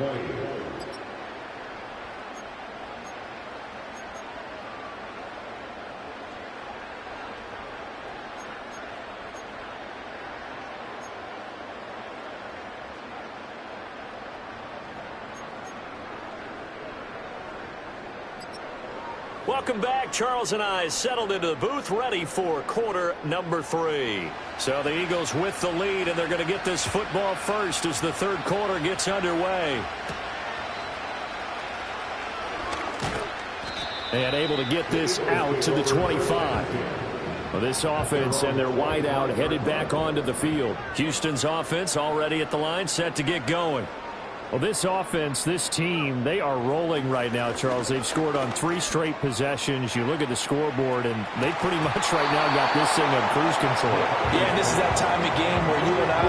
Welcome back. Charles and I settled into the booth, ready for quarter number 3. So the Eagles with the lead, and they're going to get this football first as the 3rd quarter gets underway. And able to get this out to the 25. Well, this offense and their wideout headed back onto the field. Houston's offense already at the line, set to get going. Well, this offense, this team, they are rolling right now, Charles. They've scored on 3 straight possessions. You look at the scoreboard, and they pretty much right now got this thing on cruise control. Yeah, and this is that time of game where you and I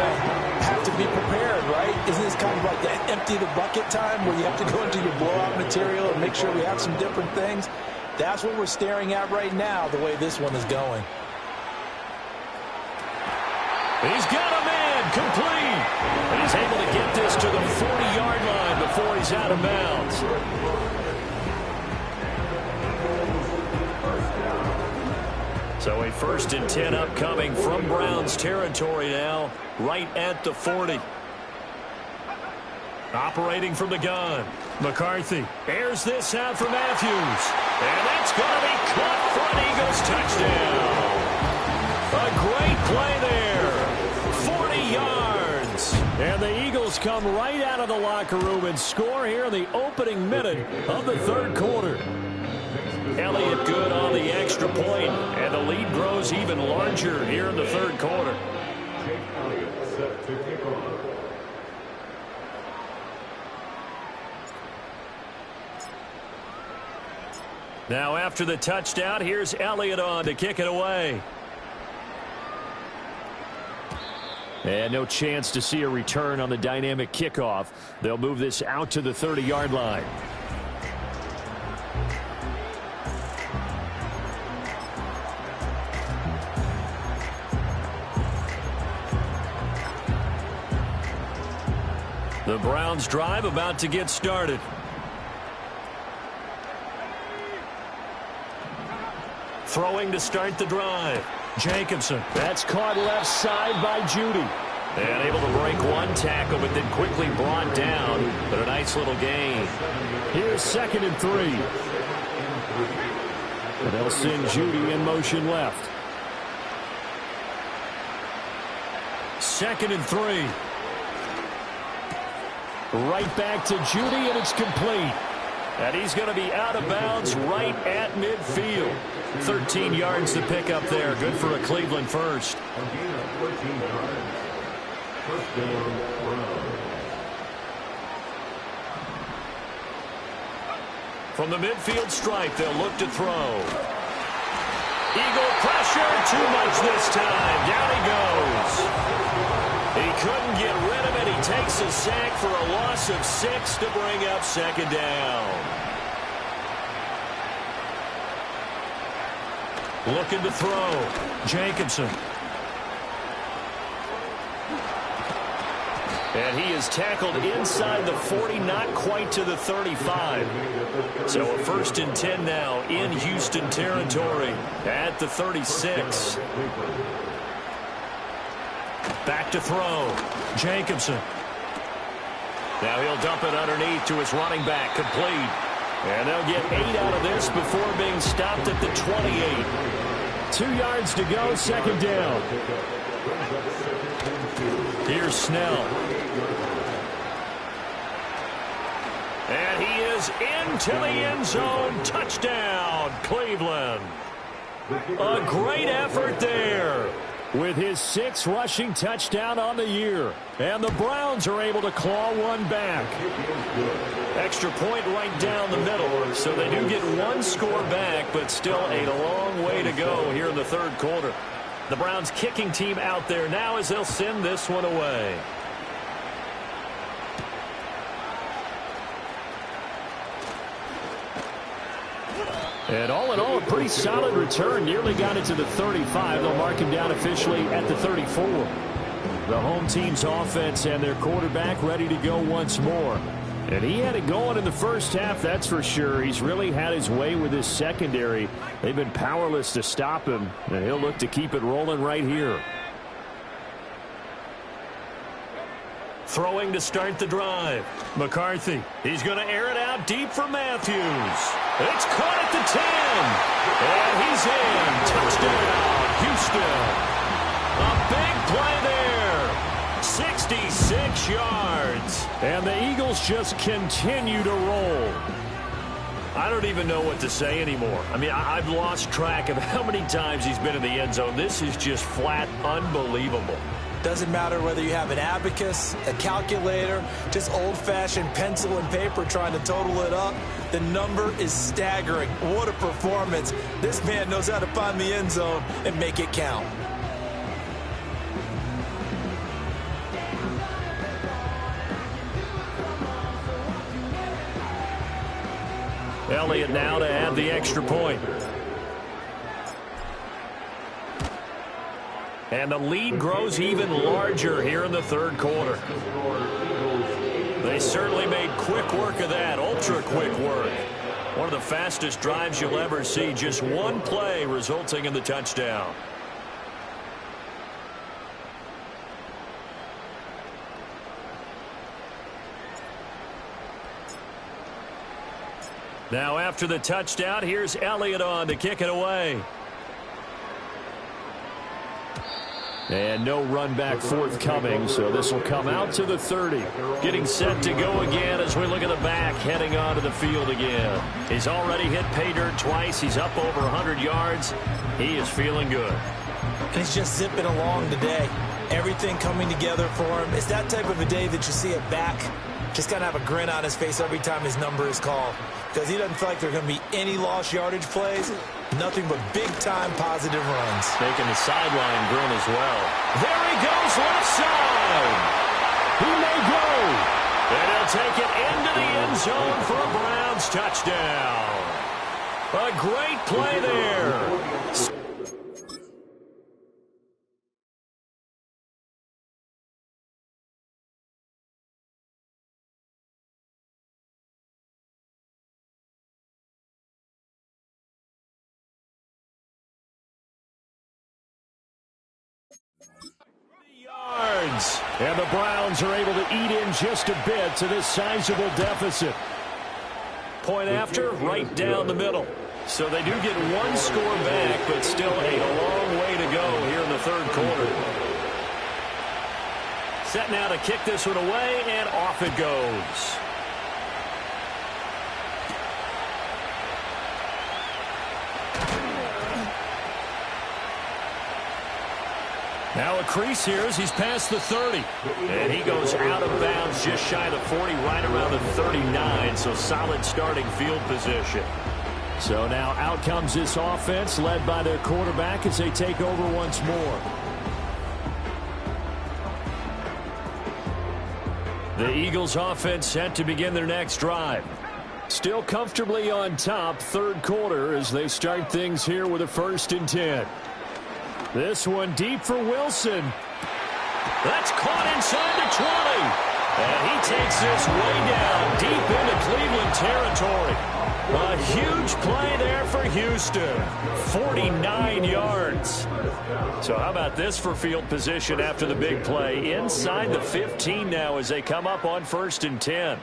have to be prepared, right? Isn't this kind of like the empty the bucket time where you have to go into your blowout material and make sure we have some different things? That's what we're staring at right now, the way this one is going. He's got a man complete. And he's able to get this to the 40-yard line before he's out of bounds. So a 1st and 10 upcoming from Browns territory now, right at the 40. Operating from the gun. McCarthy airs this out for Matthews. And that's going to be caught for an Eagles touchdown. A great play there. 40 yards. And the Eagles come right out of the locker room and score here in the opening minute of the 3rd quarter. Elliott good on the extra point, and the lead grows even larger here in the 3rd quarter. Jake Elliott set to kick off. Now after the touchdown, here's Elliott on to kick it away. And no chance to see a return on the dynamic kickoff. They'll move this out to the 30-yard line. The Browns drive about to get started. Throwing to start the drive. Jacobson. That's caught left side by Judy. And able to break one tackle, but then quickly brought down. But a nice little gain. Here's 2nd and 3. And they'll send Judy in motion left. 2nd and 3. Right back to Judy, and it's complete. And he's going to be out of bounds right at midfield. 13 yards to pick up there. Good for a Cleveland first. From the midfield stripe, they'll look to throw. Eagle pressure, too much this time. Down he goes. He couldn't get rid of it. He takes a sack for a loss of 6 to bring up 2nd down. Looking to throw. Jacobson. And he is tackled inside the 40, not quite to the 35. So a 1st and 10 now in Houston territory at the 36. Back to throw. Jacobson. Now he'll dump it underneath to his running back. Complete. And they'll get 8 out of this before being stopped at the 28. 2 yards to go, 2nd down. Here's Snell. And he is into the end zone. Touchdown, Cleveland. A great effort there. With his 6th rushing touchdown on the year. And the Browns are able to claw one back. Extra point right down the middle. So they do get one score back, but still a long way to go here in the 3rd quarter. The Browns kicking team out there now as they'll send this one away. And all in all, a pretty solid return. Nearly got it to the 35. They'll mark him down officially at the 34. The home team's offense and their quarterback ready to go once more. And he had it going in the first half, that's for sure. He's really had his way with his secondary. They've been powerless to stop him, and he'll look to keep it rolling right here. Throwing to start the drive. McCarthy. He's going to air it out deep for Matthews. It's caught at the 10. And he's in. Touchdown, Houston. A big play there. 66 yards. And the Eagles just continue to roll. I don't even know what to say anymore. I mean, I've lost track of how many times he's been in the end zone. This is just flat unbelievable. Doesn't matter whether you have an abacus, a calculator, just old-fashioned pencil and paper trying to total it up. The number is staggering. What a performance. This man knows how to find the end zone and make it count. Elliott now to add the extra point. And the lead grows even larger here in the 3rd quarter. They certainly made quick work of that, ultra-quick work. One of the fastest drives you'll ever see, just one play resulting in the touchdown. Now after the touchdown, here's Elliott on to kick it away. And no run back forthcoming, so this will come out to the 30. Getting set to go again as we look at the back, heading onto the field again. He's already hit pay dirt twice. He's up over 100 yards. He is feeling good. And he's just zipping along today. Everything coming together for him. It's that type of a day that you see a back just kind of have a grin on his face every time his number is called. Because he doesn't feel like there are going to be any lost yardage plays. Nothing but big-time positive runs. Making the sideline grin as well. There he goes, left side. He may go. And he'll take it into the end zone for a Browns touchdown. A great play there. Yards. And the Browns are able to eat in just a bit to this sizable deficit. Point after, right down the middle. So they do get one score back, but still a long way to go here in the third quarter. Set now to kick this one away, and off it goes. Now a crease here as he's past the 30. And he goes out of bounds just shy of the 40, right around the 39. So solid starting field position. So now out comes this offense led by their quarterback as they take over once more. The Eagles offense set to begin their next drive. Still comfortably on top, third quarter as they start things here with a 1st and 10. This one deep for Wilson. That's caught inside the 20. And he takes this way down deep into Cleveland territory. A huge play there for Houston. 49 yards. So how about this for field position after the big play? Inside the 15 now as they come up on 1st and 10.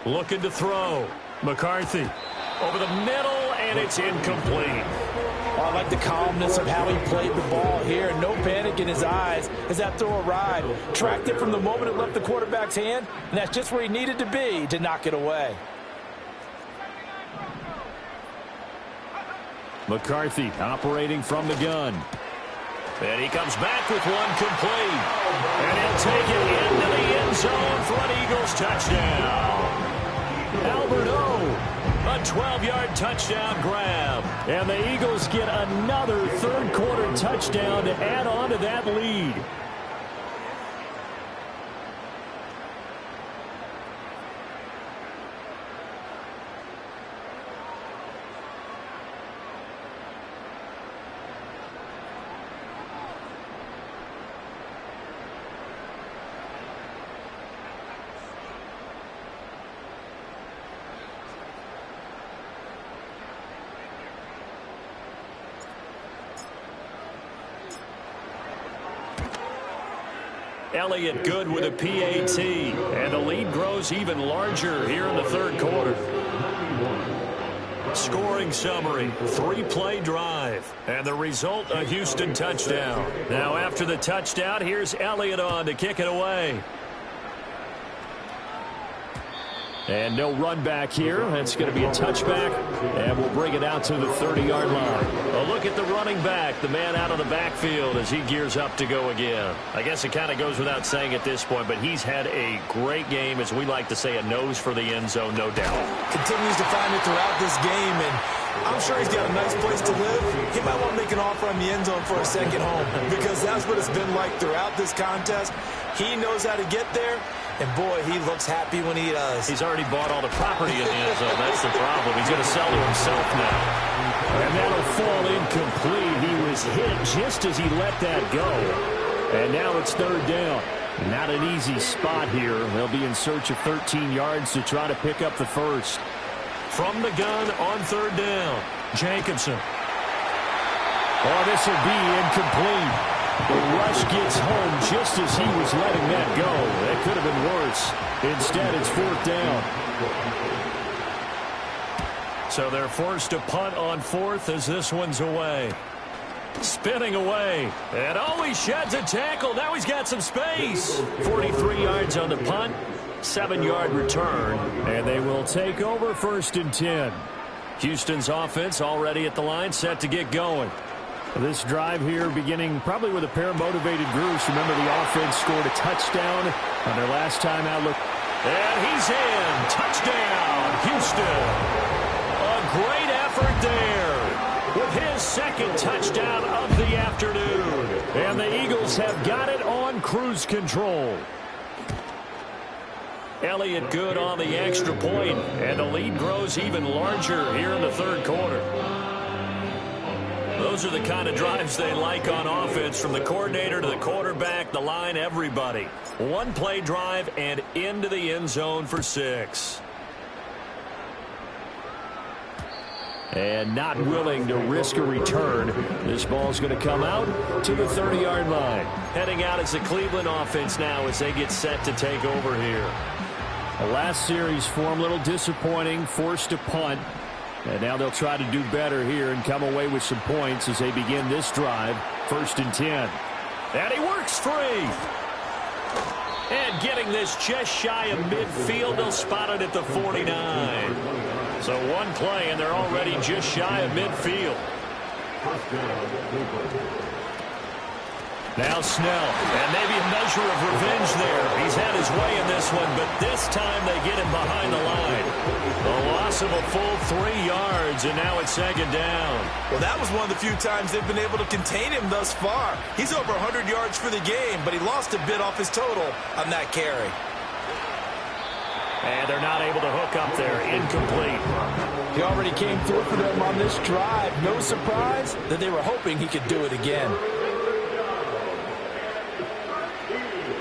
Looking to throw. McCarthy over the middle, and it's incomplete. I like the calmness of how he played the ball here. No panic in his eyes as that throw arrived. Tracked it from the moment it left the quarterback's hand, and that's just where he needed to be to knock it away. McCarthy operating from the gun. And he comes back with one complete. And he'll take it into the end zone for an Eagles touchdown. Albert O, a 12-yard touchdown grab. And the Eagles get another third quarter touchdown to add on to that lead. Elliott good with a PAT. And the lead grows even larger here in the third quarter. Scoring summary, 3-play drive. And the result, a Houston touchdown. Now after the touchdown, here's Elliott on to kick it away. And no run back here. That's going to be a touchback. And we'll bring it out to the 30-yard line. A look at the running back, the man out of the backfield as he gears up to go again. I guess it kind of goes without saying at this point, but he's had a great game, as we like to say, a nose for the end zone, no doubt. Continues to find it throughout this game, and I'm sure he's got a nice place to live. He might want to make an offer on the end zone for a second home, because that's what it's been like throughout this contest. He knows how to get there. And, boy, he looks happy when he does. He's already bought all the property in the end zone. That's the problem. He's going to sell to himself now. And that'll fall incomplete. He was hit just as he let that go. And now it's third down. Not an easy spot here. They'll be in search of 13 yards to try to pick up the first. From the gun on third down, Jacobson. Oh, this will be incomplete. The rush gets home just as he was letting that go. That could have been worse. Instead, it's fourth down. So they're forced to punt on fourth as this one's away. Spinning away. And he sheds a tackle. Now he's got some space. 43 yards on the punt. 7-yard return. And they will take over 1st and 10. Houston's offense already at the line, set to get going. This drive here beginning probably with a pair of motivated groups. Remember, the offense scored a touchdown on their last time out. Look, and he's in. Touchdown, Houston. A great effort there with his second touchdown of the afternoon. And the Eagles have got it on cruise control. Elliott good on the extra point, and the lead grows even larger here in the third quarter. Those are the kind of drives they like on offense, from the coordinator to the quarterback, the line, everybody. One play drive and into the end zone for 6. And not willing to risk a return. This ball's going to come out to the 30-yard line. Heading out as the Cleveland offense now as they get set to take over here. The last series for them, a little disappointing, forced a punt. And now they'll try to do better here and come away with some points as they begin this drive. 1st and 10. And he works free. And getting this just shy of midfield, they'll spot it at the 49. So one play, and they're already just shy of midfield. Now Snell, and maybe a measure of revenge there. He's had his way in this one, but this time they get him behind the line. The loss of a full 3 yards, and now it's 2nd down. Well, that was one of the few times they've been able to contain him thus far. He's over 100 yards for the game, but he lost a bit off his total on that carry. And they're not able to hook up there. Incomplete. He already came through for them on this drive. No surprise that they were hoping he could do it again.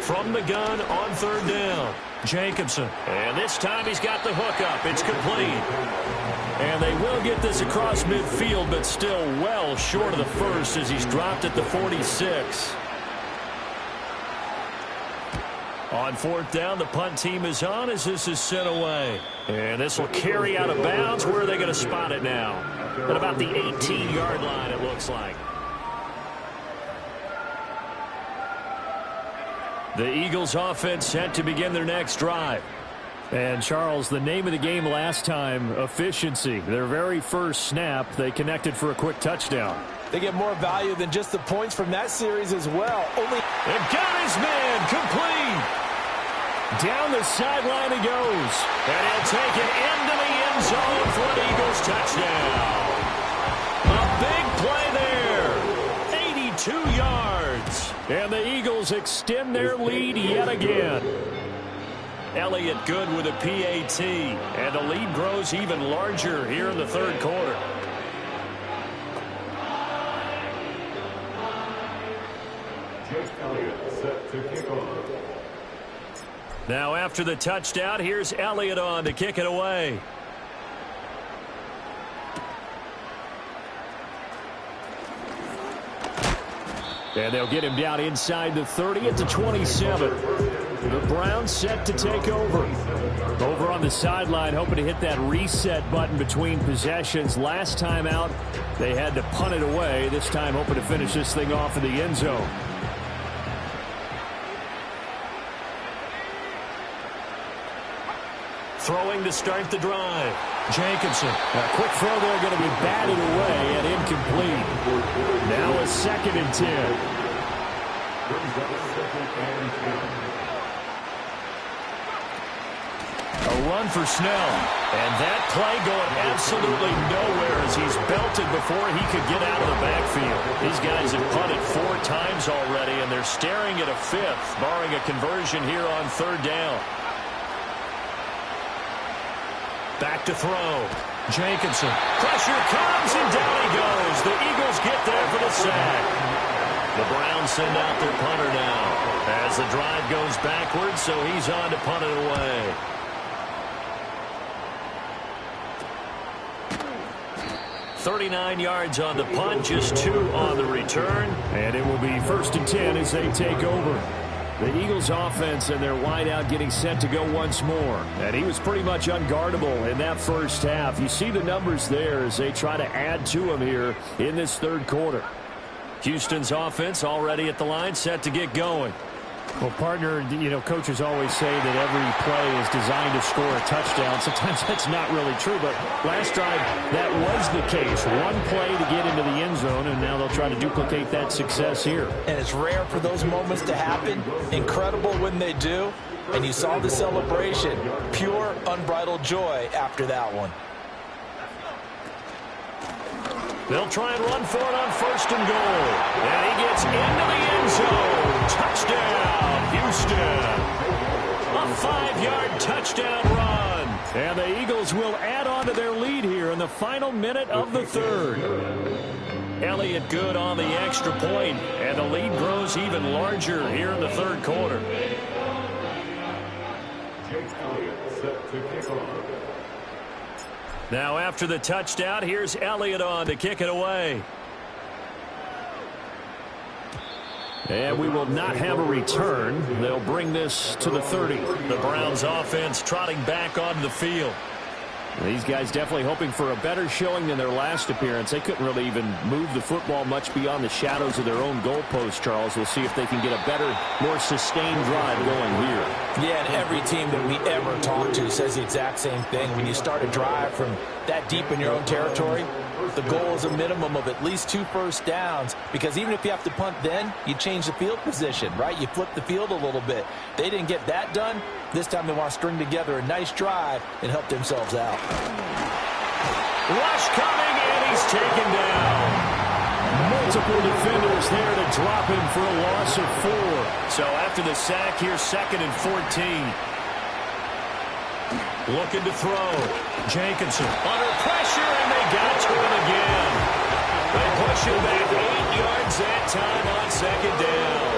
From the gun on 3rd down, Jacobson. And this time he's got the hookup. It's complete. And they will get this across midfield, but still well short of the first as he's dropped at the 46. On 4th down, the punt team is on as this is sent away. And this will carry out of bounds. Where are they going to spot it now? At about the 18-yard line, it looks like. The Eagles offense set to begin their next drive. And, Charles, the name of the game last time, efficiency. Their very first snap, they connected for a quick touchdown. They get more value than just the points from that series as well. And got his man complete. Down the sideline he goes. And he'll take it into the end zone for an Eagles touchdown. A big play there. 82 yards. And the Eagles extend their lead yet again. Elliott good with a PAT. And the lead grows even larger here in the third quarter. Jake Elliott set to kick off. Now after the touchdown, here's Elliott on to kick it away. And they'll get him down inside the 30 at the 27. The Browns set to take over. Over on the sideline, hoping to hit that reset button between possessions. Last time out, they had to punt it away. This time, hoping to finish this thing off in the end zone. Throwing to start the drive. Jacobson. A quick throw there, going to be batted away and incomplete. Now a 2nd and 10. A run for Snell. And that play going absolutely nowhere as he's belted before he could get out of the backfield. These guys have punted 4 times already, and they're staring at a 5th, barring a conversion here on 3rd down. Back to throw. Jacobson. Pressure comes, and down he goes. The Eagles get there for the sack. The Browns send out their punter now as the drive goes backwards, so he's on to punt it away. .39 yards on the punt, just 2 on the return. And it will be 1st and 10 as they take over. The Eagles offense and their wideout getting set to go once more. And he was pretty much unguardable in that first half. You see the numbers there as they try to add to him here in this third quarter. Houston's offense already at the line, set to get going. Well, partner, coaches always say that every play is designed to score a touchdown. Sometimes that's not really true, but last drive, that was the case. One play to get into the end zone, and now they'll try to duplicate that success here. And it's rare for those moments to happen. Incredible when they do. And you saw the celebration. Pure, unbridled joy after that one. They'll try and run for it on 1st and goal. And he gets into the end zone. Touchdown, Houston. A 5-yard touchdown run. And the Eagles will add on to their lead here in the final minute of the third. Elliott good on the extra point, and the lead grows even larger here in the third quarter. Jake Elliott set to kick off. Now after the touchdown, here's Elliott on to kick it away. And we will not have a return. They'll bring this to the 30. The Browns offense trotting back onto the field. These guys definitely hoping for a better showing than their last appearance. They couldn't really even move the football much beyond the shadows of their own goalpost, Charles. We'll see if they can get a better, more sustained drive going here. Yeah, and every team that we ever talk to says the exact same thing. When you start a drive from that deep in your own territory, the goal is a minimum of at least 2 first downs, because even if you have to punt then, you change the field position, right? You flip the field a little bit. They didn't get that done. This time they want to string together a nice drive and help themselves out. Rush coming, and he's taken down. Multiple defenders there to drop him for a loss of 4. So after the sack, here's 2nd and 14. Looking to throw. Jenkinson under pressure, and they got to him again. They push him back 8 yards that time on 2nd down.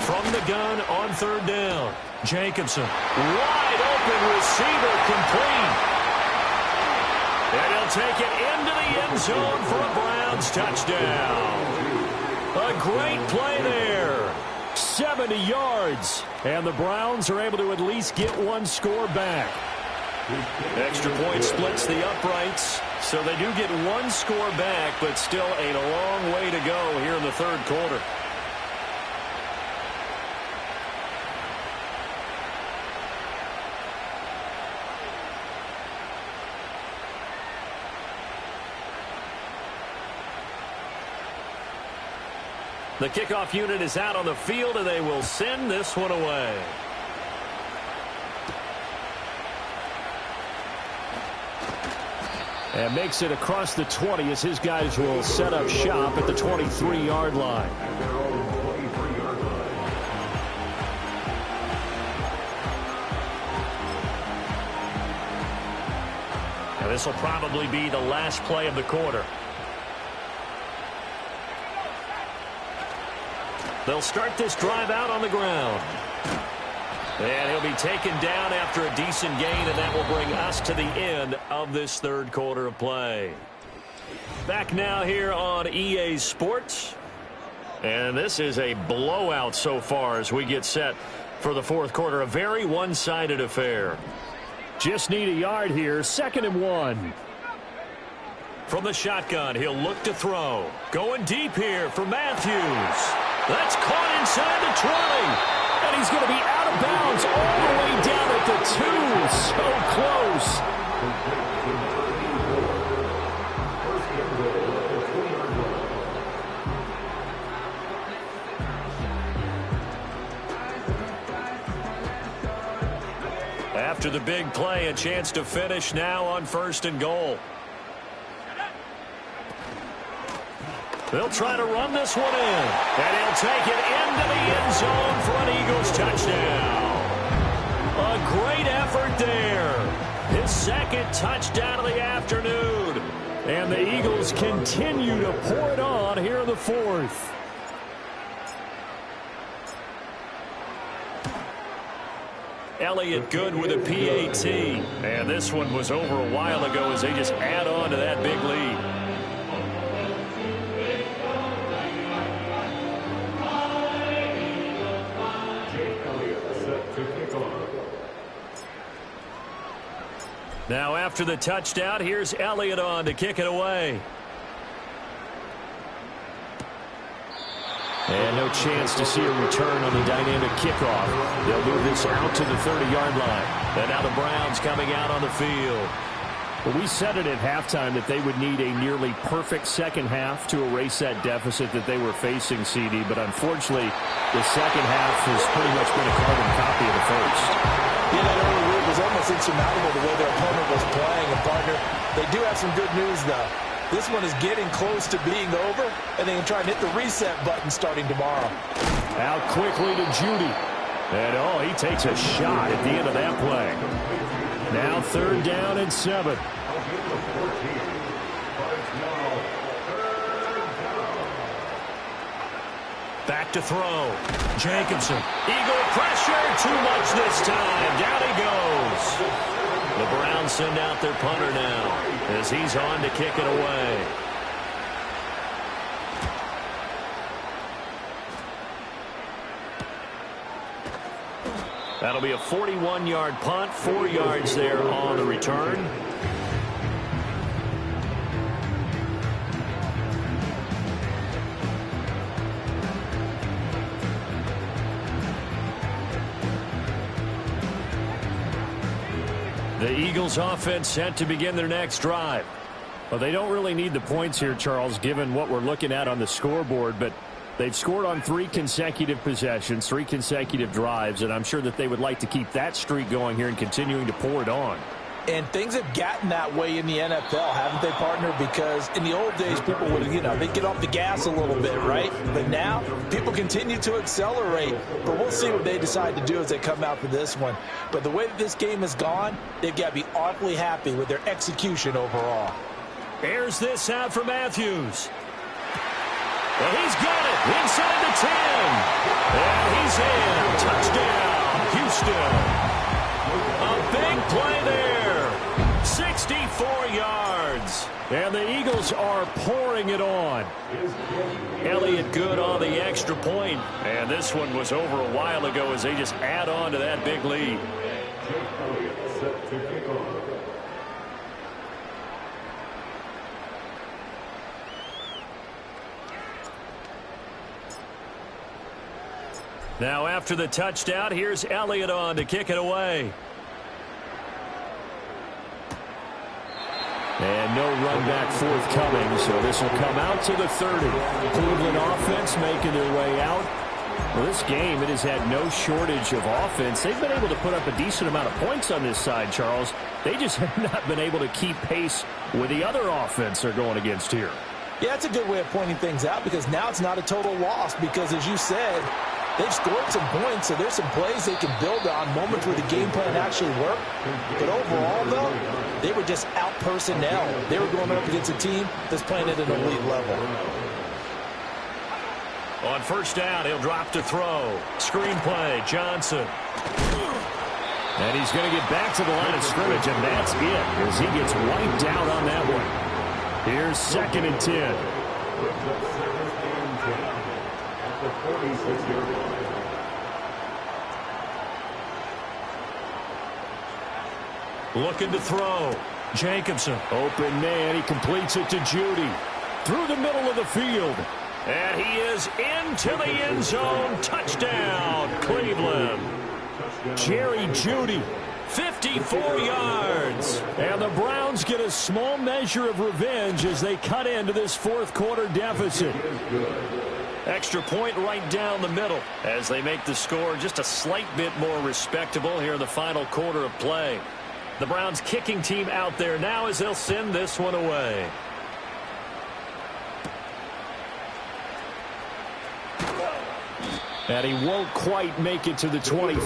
From the gun on 3rd down. Jenkinson, wide open receiver, complete. And he'll take it into the end zone for a Browns touchdown. A great play there. 70 yards. And the Browns are able to at least get one score back. Extra point splits the uprights. So they do get one score back, but still a long way to go here in the third quarter. The kickoff unit is out on the field, and they will send this one away. And makes it across the 20 as his guys will set up shop at the 23-yard line. And this will probably be the last play of the quarter. They'll start this drive out on the ground. And he'll be taken down after a decent gain, and that will bring us to the end of this third quarter of play. Back now here on EA Sports. And this is a blowout so far as we get set for the fourth quarter. A very one-sided affair. Just need a yard here. 2nd and 1. From the shotgun, he'll look to throw. Going deep here for Matthews. That's caught inside the 20. And he's going to be out of bounds all the way down at the 2. So close. After the big play, a chance to finish now on 1st and goal. They'll try to run this one in. And he'll take it into the end zone for an Eagles touchdown. A great effort there. His 2nd touchdown of the afternoon. And the Eagles continue to pour it on here in the 4th. Elliott good with a PAT. And this one was over a while ago as they just add on to that big lead. Now after the touchdown, here's Elliott on to kick it away. And no chance to see a return on the dynamic kickoff. They'll move this out to the 30-yard line. And now the Browns coming out on the field. Well, we said it at halftime that they would need a nearly perfect second half to erase that deficit that they were facing, CD. But unfortunately, the second half has pretty much been a carbon copy of the first. Yeah, that early lead was almost insurmountable the way their opponent was playing. And, partner, they do have some good news, though. This one is getting close to being over, and they can try and hit the reset button starting tomorrow. Out quickly to Judy. And, oh, he takes a shot at the end of that play. Now 3rd down and 7. Back to throw. Jacobson. Eagle pressure. Too much this time. Down he goes. The Browns send out their punter now as he's on to kick it away. That'll be a 41-yard punt, 4 yards there on the return. The Eagles offense set to begin their next drive. Well, they don't really need the points here, Charles, given what we're looking at on the scoreboard, but they've scored on 3 consecutive possessions, 3 consecutive drives, and I'm sure that they would like to keep that streak going here and continuing to pour it on. And things have gotten that way in the NFL, haven't they, partner? Because in the old days, people would, they'd get off the gas a little bit, right? But now, people continue to accelerate. But we'll see what they decide to do as they come out for this one. But the way that this game has gone, they've got to be awfully happy with their execution overall. Here's this out for Matthews. Well, he's got it inside the 10. And he's in. Touchdown, Houston. A big play there. 64 yards. And the Eagles are pouring it on. Elliott good on the extra point. And this one was over a while ago as they just add on to that big lead. Set to kick off. Now after the touchdown, here's Elliott on to kick it away. And no run back forthcoming, so this will come out to the 30. Cleveland offense making their way out. Well, this game, it has had no shortage of offense. They've been able to put up a decent amount of points on this side, Charles. They just have not been able to keep pace with the other offense they're going against here. Yeah, that's a good way of pointing things out because now it's not a total loss because, as you said, they've scored some points, so there's some plays they can build on, moments where the game plan actually worked. But overall, though, they were just out personnel. They were going up against a team that's playing at an elite level. On 1st down, he'll drop to throw. Screen play, Johnson. And he's going to get back to the line of scrimmage, and that's it as he gets wiped out on that one. Here's 2nd and 10. At the 46-yard line. Looking to throw. Jacobson. Open man. He completes it to Judy. Through the middle of the field. And he is into the end zone. Touchdown, Cleveland. Jerry Judy. 54 yards. And the Browns get a small measure of revenge as they cut into this 4th quarter deficit. Extra point right down the middle as they make the score just a slight bit more respectable here in the final quarter of play. The Browns kicking team out there now as they'll send this one away. And he won't quite make it to the 25.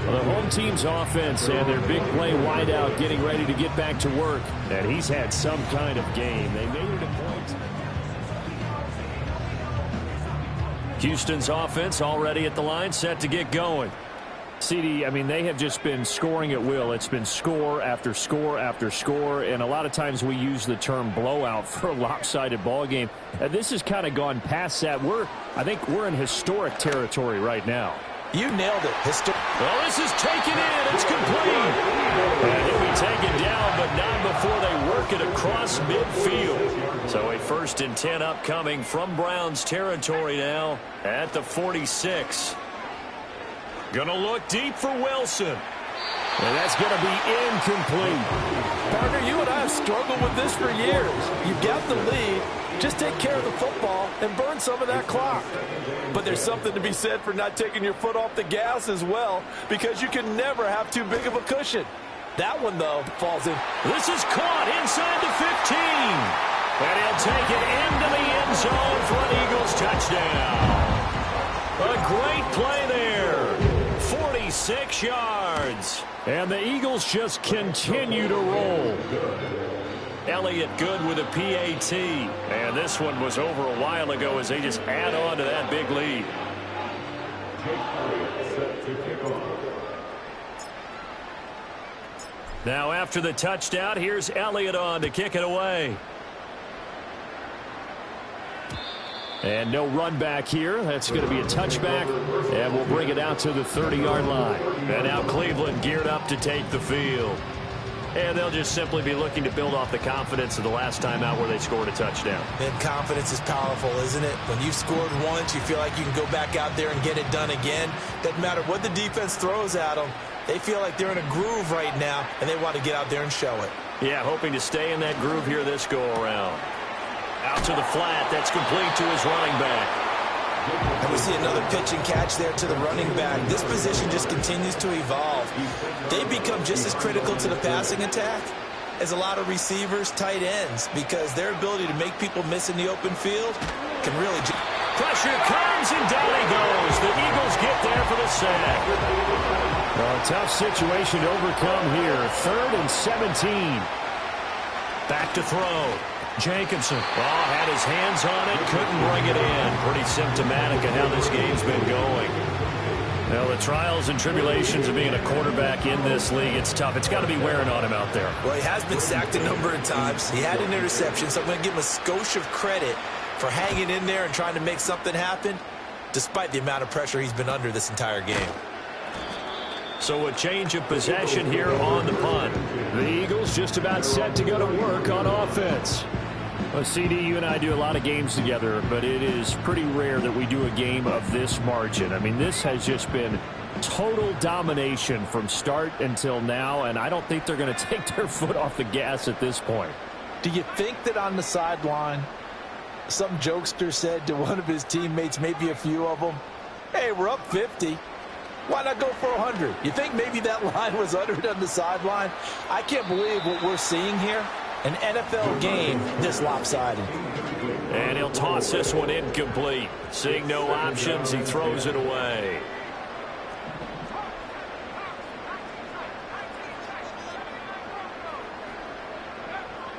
The home team's offense and their big play wideout getting ready to get back to work. And he's had some kind of game. They made it a point. Houston's offense already at the line, set to get going. CD, I mean, they have just been scoring at will. It's been score after score after score, and a lot of times we use the term blowout for a lopsided ball game. This has kind of gone past that. I think we're in historic territory right now. You nailed it. Well, this is taken in. It's complete. And he'll be taken down, but not before they work work it across midfield. So a 1st and 10 upcoming from Browns territory now at the 46. Going to look deep for Wilson. And that's going to be incomplete. Partner, you and I have struggled with this for years. You've got the lead. Just take care of the football and burn some of that clock. But there's something to be said for not taking your foot off the gas as well, because you can never have too big of a cushion. That one, though, falls in. This is caught inside the 15. And he'll take it into the end zone for an Eagles touchdown. A great play there. 46 yards. And the Eagles just continue to roll. Elliott good with a PAT. And this one was over a while ago as they just add on to that big lead. Now after the touchdown, here's Elliott on to kick it away. And no run back here. That's going to be a touchback. And we'll bring it out to the 30-yard line. And now Cleveland geared up to take the field. And they'll just simply be looking to build off the confidence of the last time out where they scored a touchdown. And confidence is powerful, isn't it? When you've scored once, you feel like you can go back out there and get it done again. Doesn't matter what the defense throws at them. They feel like they're in a groove right now, and they want to get out there and show it. Yeah, hoping to stay in that groove here this go-around. Out to the flat. That's complete to his running back. And we see another pitch and catch there to the running back. This position just continues to evolve. They become just as critical to the passing attack as a lot of receivers, tight ends, because their ability to make people miss in the open field can really... Pressure comes, and down he goes. The Eagles get there for the sack. Well, a tough situation to overcome here. 3rd and 17. Back to throw. Jenkinson. Had his hands on it, couldn't bring it in. Pretty symptomatic of how this game's been going. Well, the trials and tribulations of being a quarterback in this league, it's tough. It's got to be wearing on him out there. Well, he has been sacked a number of times. He had an interception, so I'm going to give him a skosh of credit for hanging in there and trying to make something happen, despite the amount of pressure he's been under this entire game. So a change of possession here on the punt. The Eagles just about set to go to work on offense. Well, CD, you and I do a lot of games together, but it is pretty rare that we do a game of this margin. I mean, this has just been total domination from start until now, and I don't think they're going to take their foot off the gas at this point. Do you think that on the sideline, some jokester said to one of his teammates, maybe a few of them, hey, we're up 50. Why not go for 100? You think maybe that line was uttered on the sideline? I can't believe what we're seeing here. An NFL game this lopsided. And he'll toss this one incomplete. Seeing no options, he throws it away.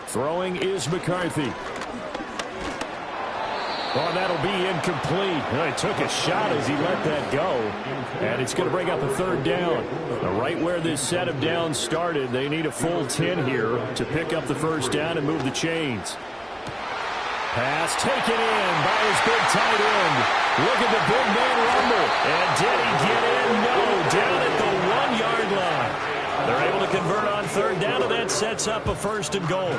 Throwing is McCarthy. Oh, that'll be incomplete. Well, he took a shot as he let that go. And it's going to bring up a 3rd down. Right where this set of downs started, they need a full 10 here to pick up the 1st down and move the chains. Pass taken in by his big tight end. Look at the big man rumble. And did he get in? No, down at the 1-yard line. They're able to convert on 3rd down, and that sets up a 1st and goal.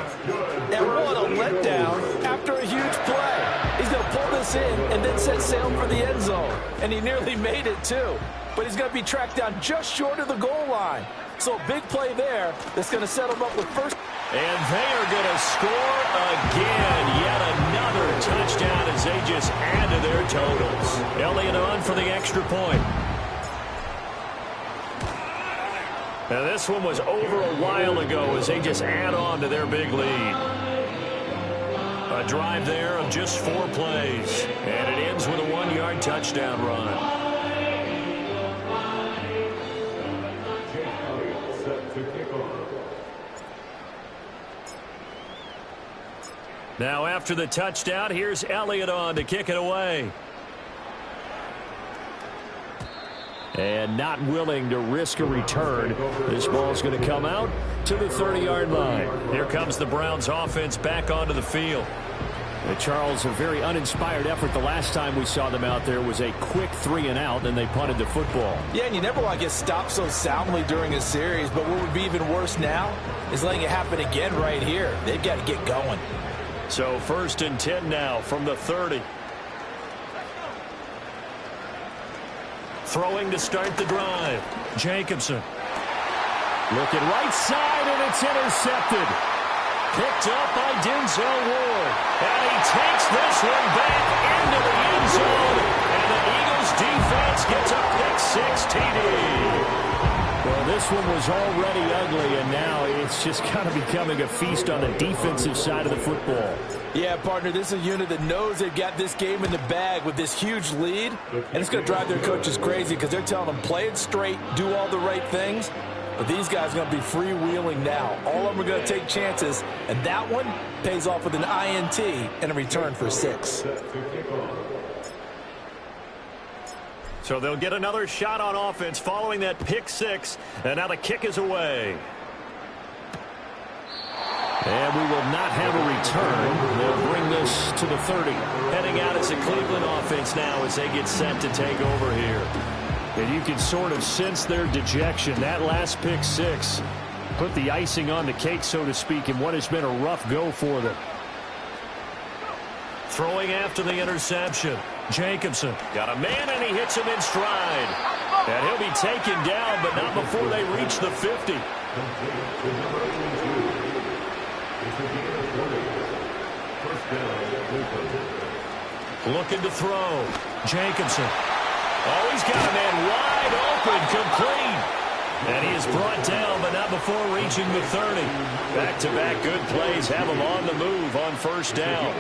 And what a letdown after a huge play. He's going to pull this in and then set sail for the end zone. And he nearly made it, too. But he's going to be tracked down just short of the goal line. So a big play there that's going to set him up with 1st. And they are going to score again. Yet another touchdown as they just add to their totals. Elliott on for the extra point. Now this one was over a while ago as they just add on to their big lead. A drive there of just 4 plays. And it ends with a 1-yard touchdown run. Now after the touchdown, here's Elliott on to kick it away. And not willing to risk a return. This ball's going to come out to the 30-yard line. Here comes the Browns offense back onto the field. Charles, a very uninspired effort. The last time we saw them out there was a quick 3-and-out, and they punted the football. Yeah, and you never want to get stopped so soundly during a series, but what would be even worse now is letting it happen again right here. They've got to get going. So 1st and 10 now from the 30. Throwing to start the drive. Jacobson. Looking right side, and it's intercepted. Picked up by Denzel Ward. And he takes this one back into the end zone. And the Eagles defense gets a pick-6 TD. Well, this one was already ugly, and now it's just kind of becoming a feast on the defensive side of the football. Yeah, partner, this is a unit that knows they've got this game in the bag with this huge lead, and it's going to drive their coaches crazy because they're telling them, play it straight, do all the right things. But these guys are going to be freewheeling now. All of them are going to take chances, and that one pays off with an INT and a return for 6. So they'll get another shot on offense following that pick-6, and now the kick is away. And we will not have a return. They'll bring this to the 30. Heading out as a Cleveland offense now as they get set to take over here. And you can sort of sense their dejection. That last pick-6 put the icing on the cake, so to speak, in what has been a rough go for them. Throwing after the interception. Jacobson got a man, and he hits him in stride. And he'll be taken down, but not before they reach the 50. Looking to throw. Jacobson. Oh, he's got a man wide open, complete. And he is brought down, but not before reaching the 30. Back-to-back good plays have him on the move on 1st down.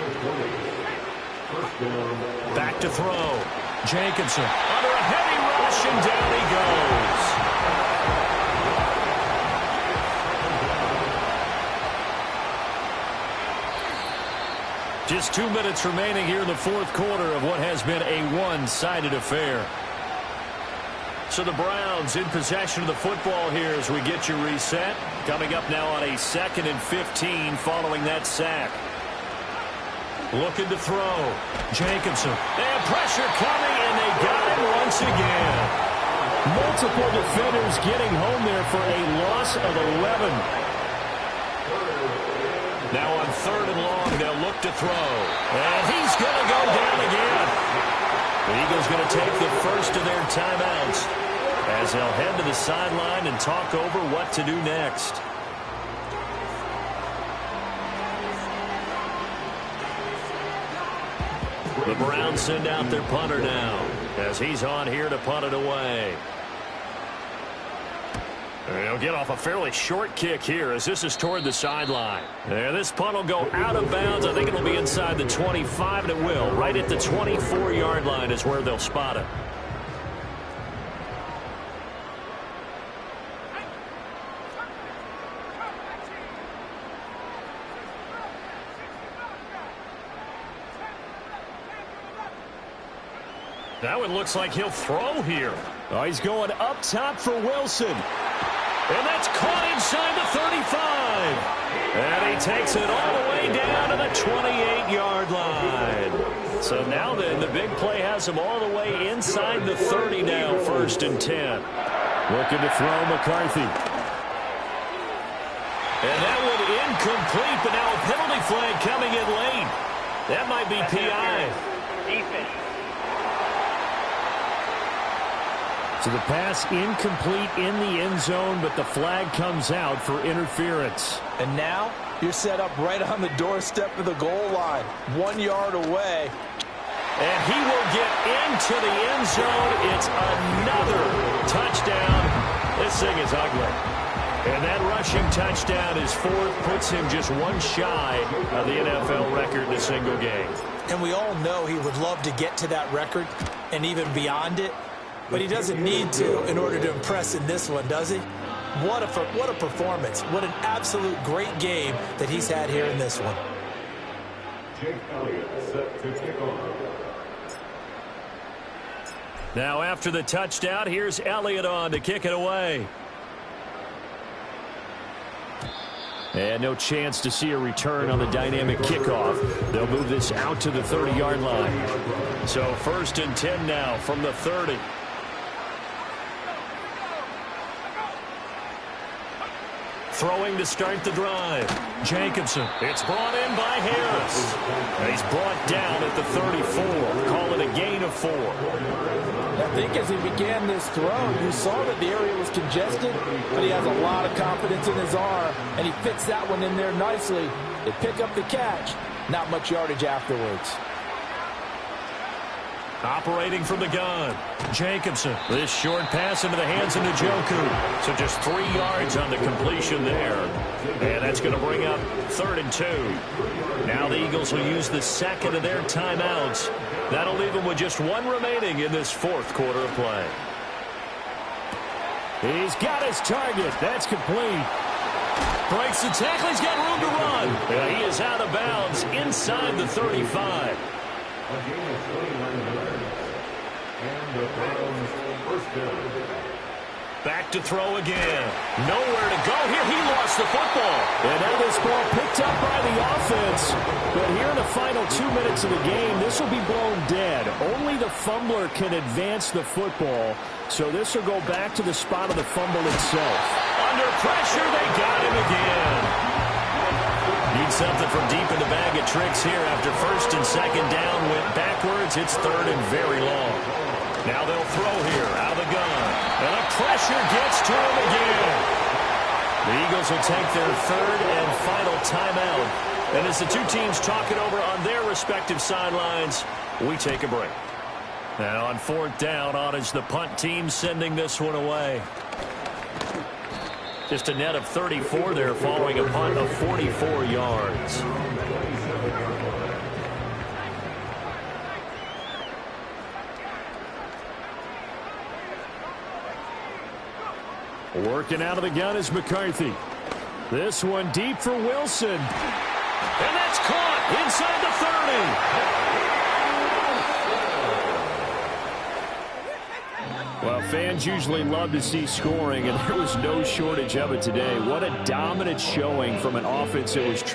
Back to throw. Jacobson under a heavy rush, and down he goes. Just 2 minutes remaining here in the 4th quarter of what has been a one-sided affair. So the Browns in possession of the football here as we get you reset. Coming up now on a 2nd and 15 following that sack. Looking to throw. Jacobson. They have pressure coming, and they got him once again. Multiple defenders getting home there for a loss of 11. Now on 3rd and long, they'll look to throw. And he's going to go down again. The Eagles going to take the first of their timeouts as they'll head to the sideline and talk over what to do next. The Browns send out their punter now as he's on here to punt it away. He'll get off a fairly short kick here as this is toward the sideline. And this punt will go out of bounds. I think it'll be inside the 25, and it will. Right at the 24-yard line is where they'll spot it. That one looks like he'll throw here. Oh, he's going up top for Wilson. And that's caught inside the 35. And he takes it all the way down to the 28-yard line. So now then, the big play has him all the way inside the 30 now, 1st and 10. Looking to throw McCarthy. And that one incomplete, but now a penalty flag coming in late. That might be PI. Defense. So the pass incomplete in the end zone, but the flag comes out for interference. And now you're set up right on the doorstep of the goal line, 1 yard away. And he will get into the end zone. It's another touchdown. This thing is ugly. And that rushing touchdown is 4th, puts him just one shy of the NFL record in a single game. And we all know he would love to get to that record and even beyond it. But he doesn't need to in order to impress in this one, does he? What a performance. What an absolute great game that he's had here in this one. Jake Elliott set to kick off. Now after the touchdown, here's Elliott on to kick it away. And no chance to see a return on the dynamic kickoff. They'll move this out to the 30-yard line. So 1st and 10 now from the 30. Throwing to start the drive. Jacobson. It's brought in by Harris. He's brought down at the 34. Call it a gain of 4. I think as he began this throw, you saw that the area was congested, but he has a lot of confidence in his arm, and he fits that one in there nicely. They pick up the catch. Not much yardage afterwards. Operating from the gun, Jacobson. This short pass into the hands of Njoku. So just 3 yards on the completion there. And that's going to bring up 3rd and 2. Now the Eagles will use the second of their timeouts. That'll leave them with just 1 remaining in this 4th quarter of play. He's got his target. That's complete. Breaks the tackle. He's got room to run. And he is out of bounds inside the 35. Back to throw again. Nowhere to go here. He lost the football. And now this ball picked up by the offense. But here in the final 2 minutes of the game, this will be blown dead. Only the fumbler can advance the football. So this will go back to the spot of the fumble itself. Under pressure, they got him again. Need something from deep in the bag of tricks here after 1st and 2nd down. Went backwards. It's 3rd and very long. Now they'll throw here out of the gun. And the pressure gets to him again. The Eagles will take their 3rd and final timeout. And as the two teams talk it over on their respective sidelines, we take a break. Now on 4th down, on is the punt team sending this one away. Just a net of 34 there following a punt of 44 yards. Working out of the gun is McCarthy. This one deep for Wilson. And that's caught inside the 30. Well, fans usually love to see scoring, and there was no shortage of it today. What a dominant showing from an offense that was true.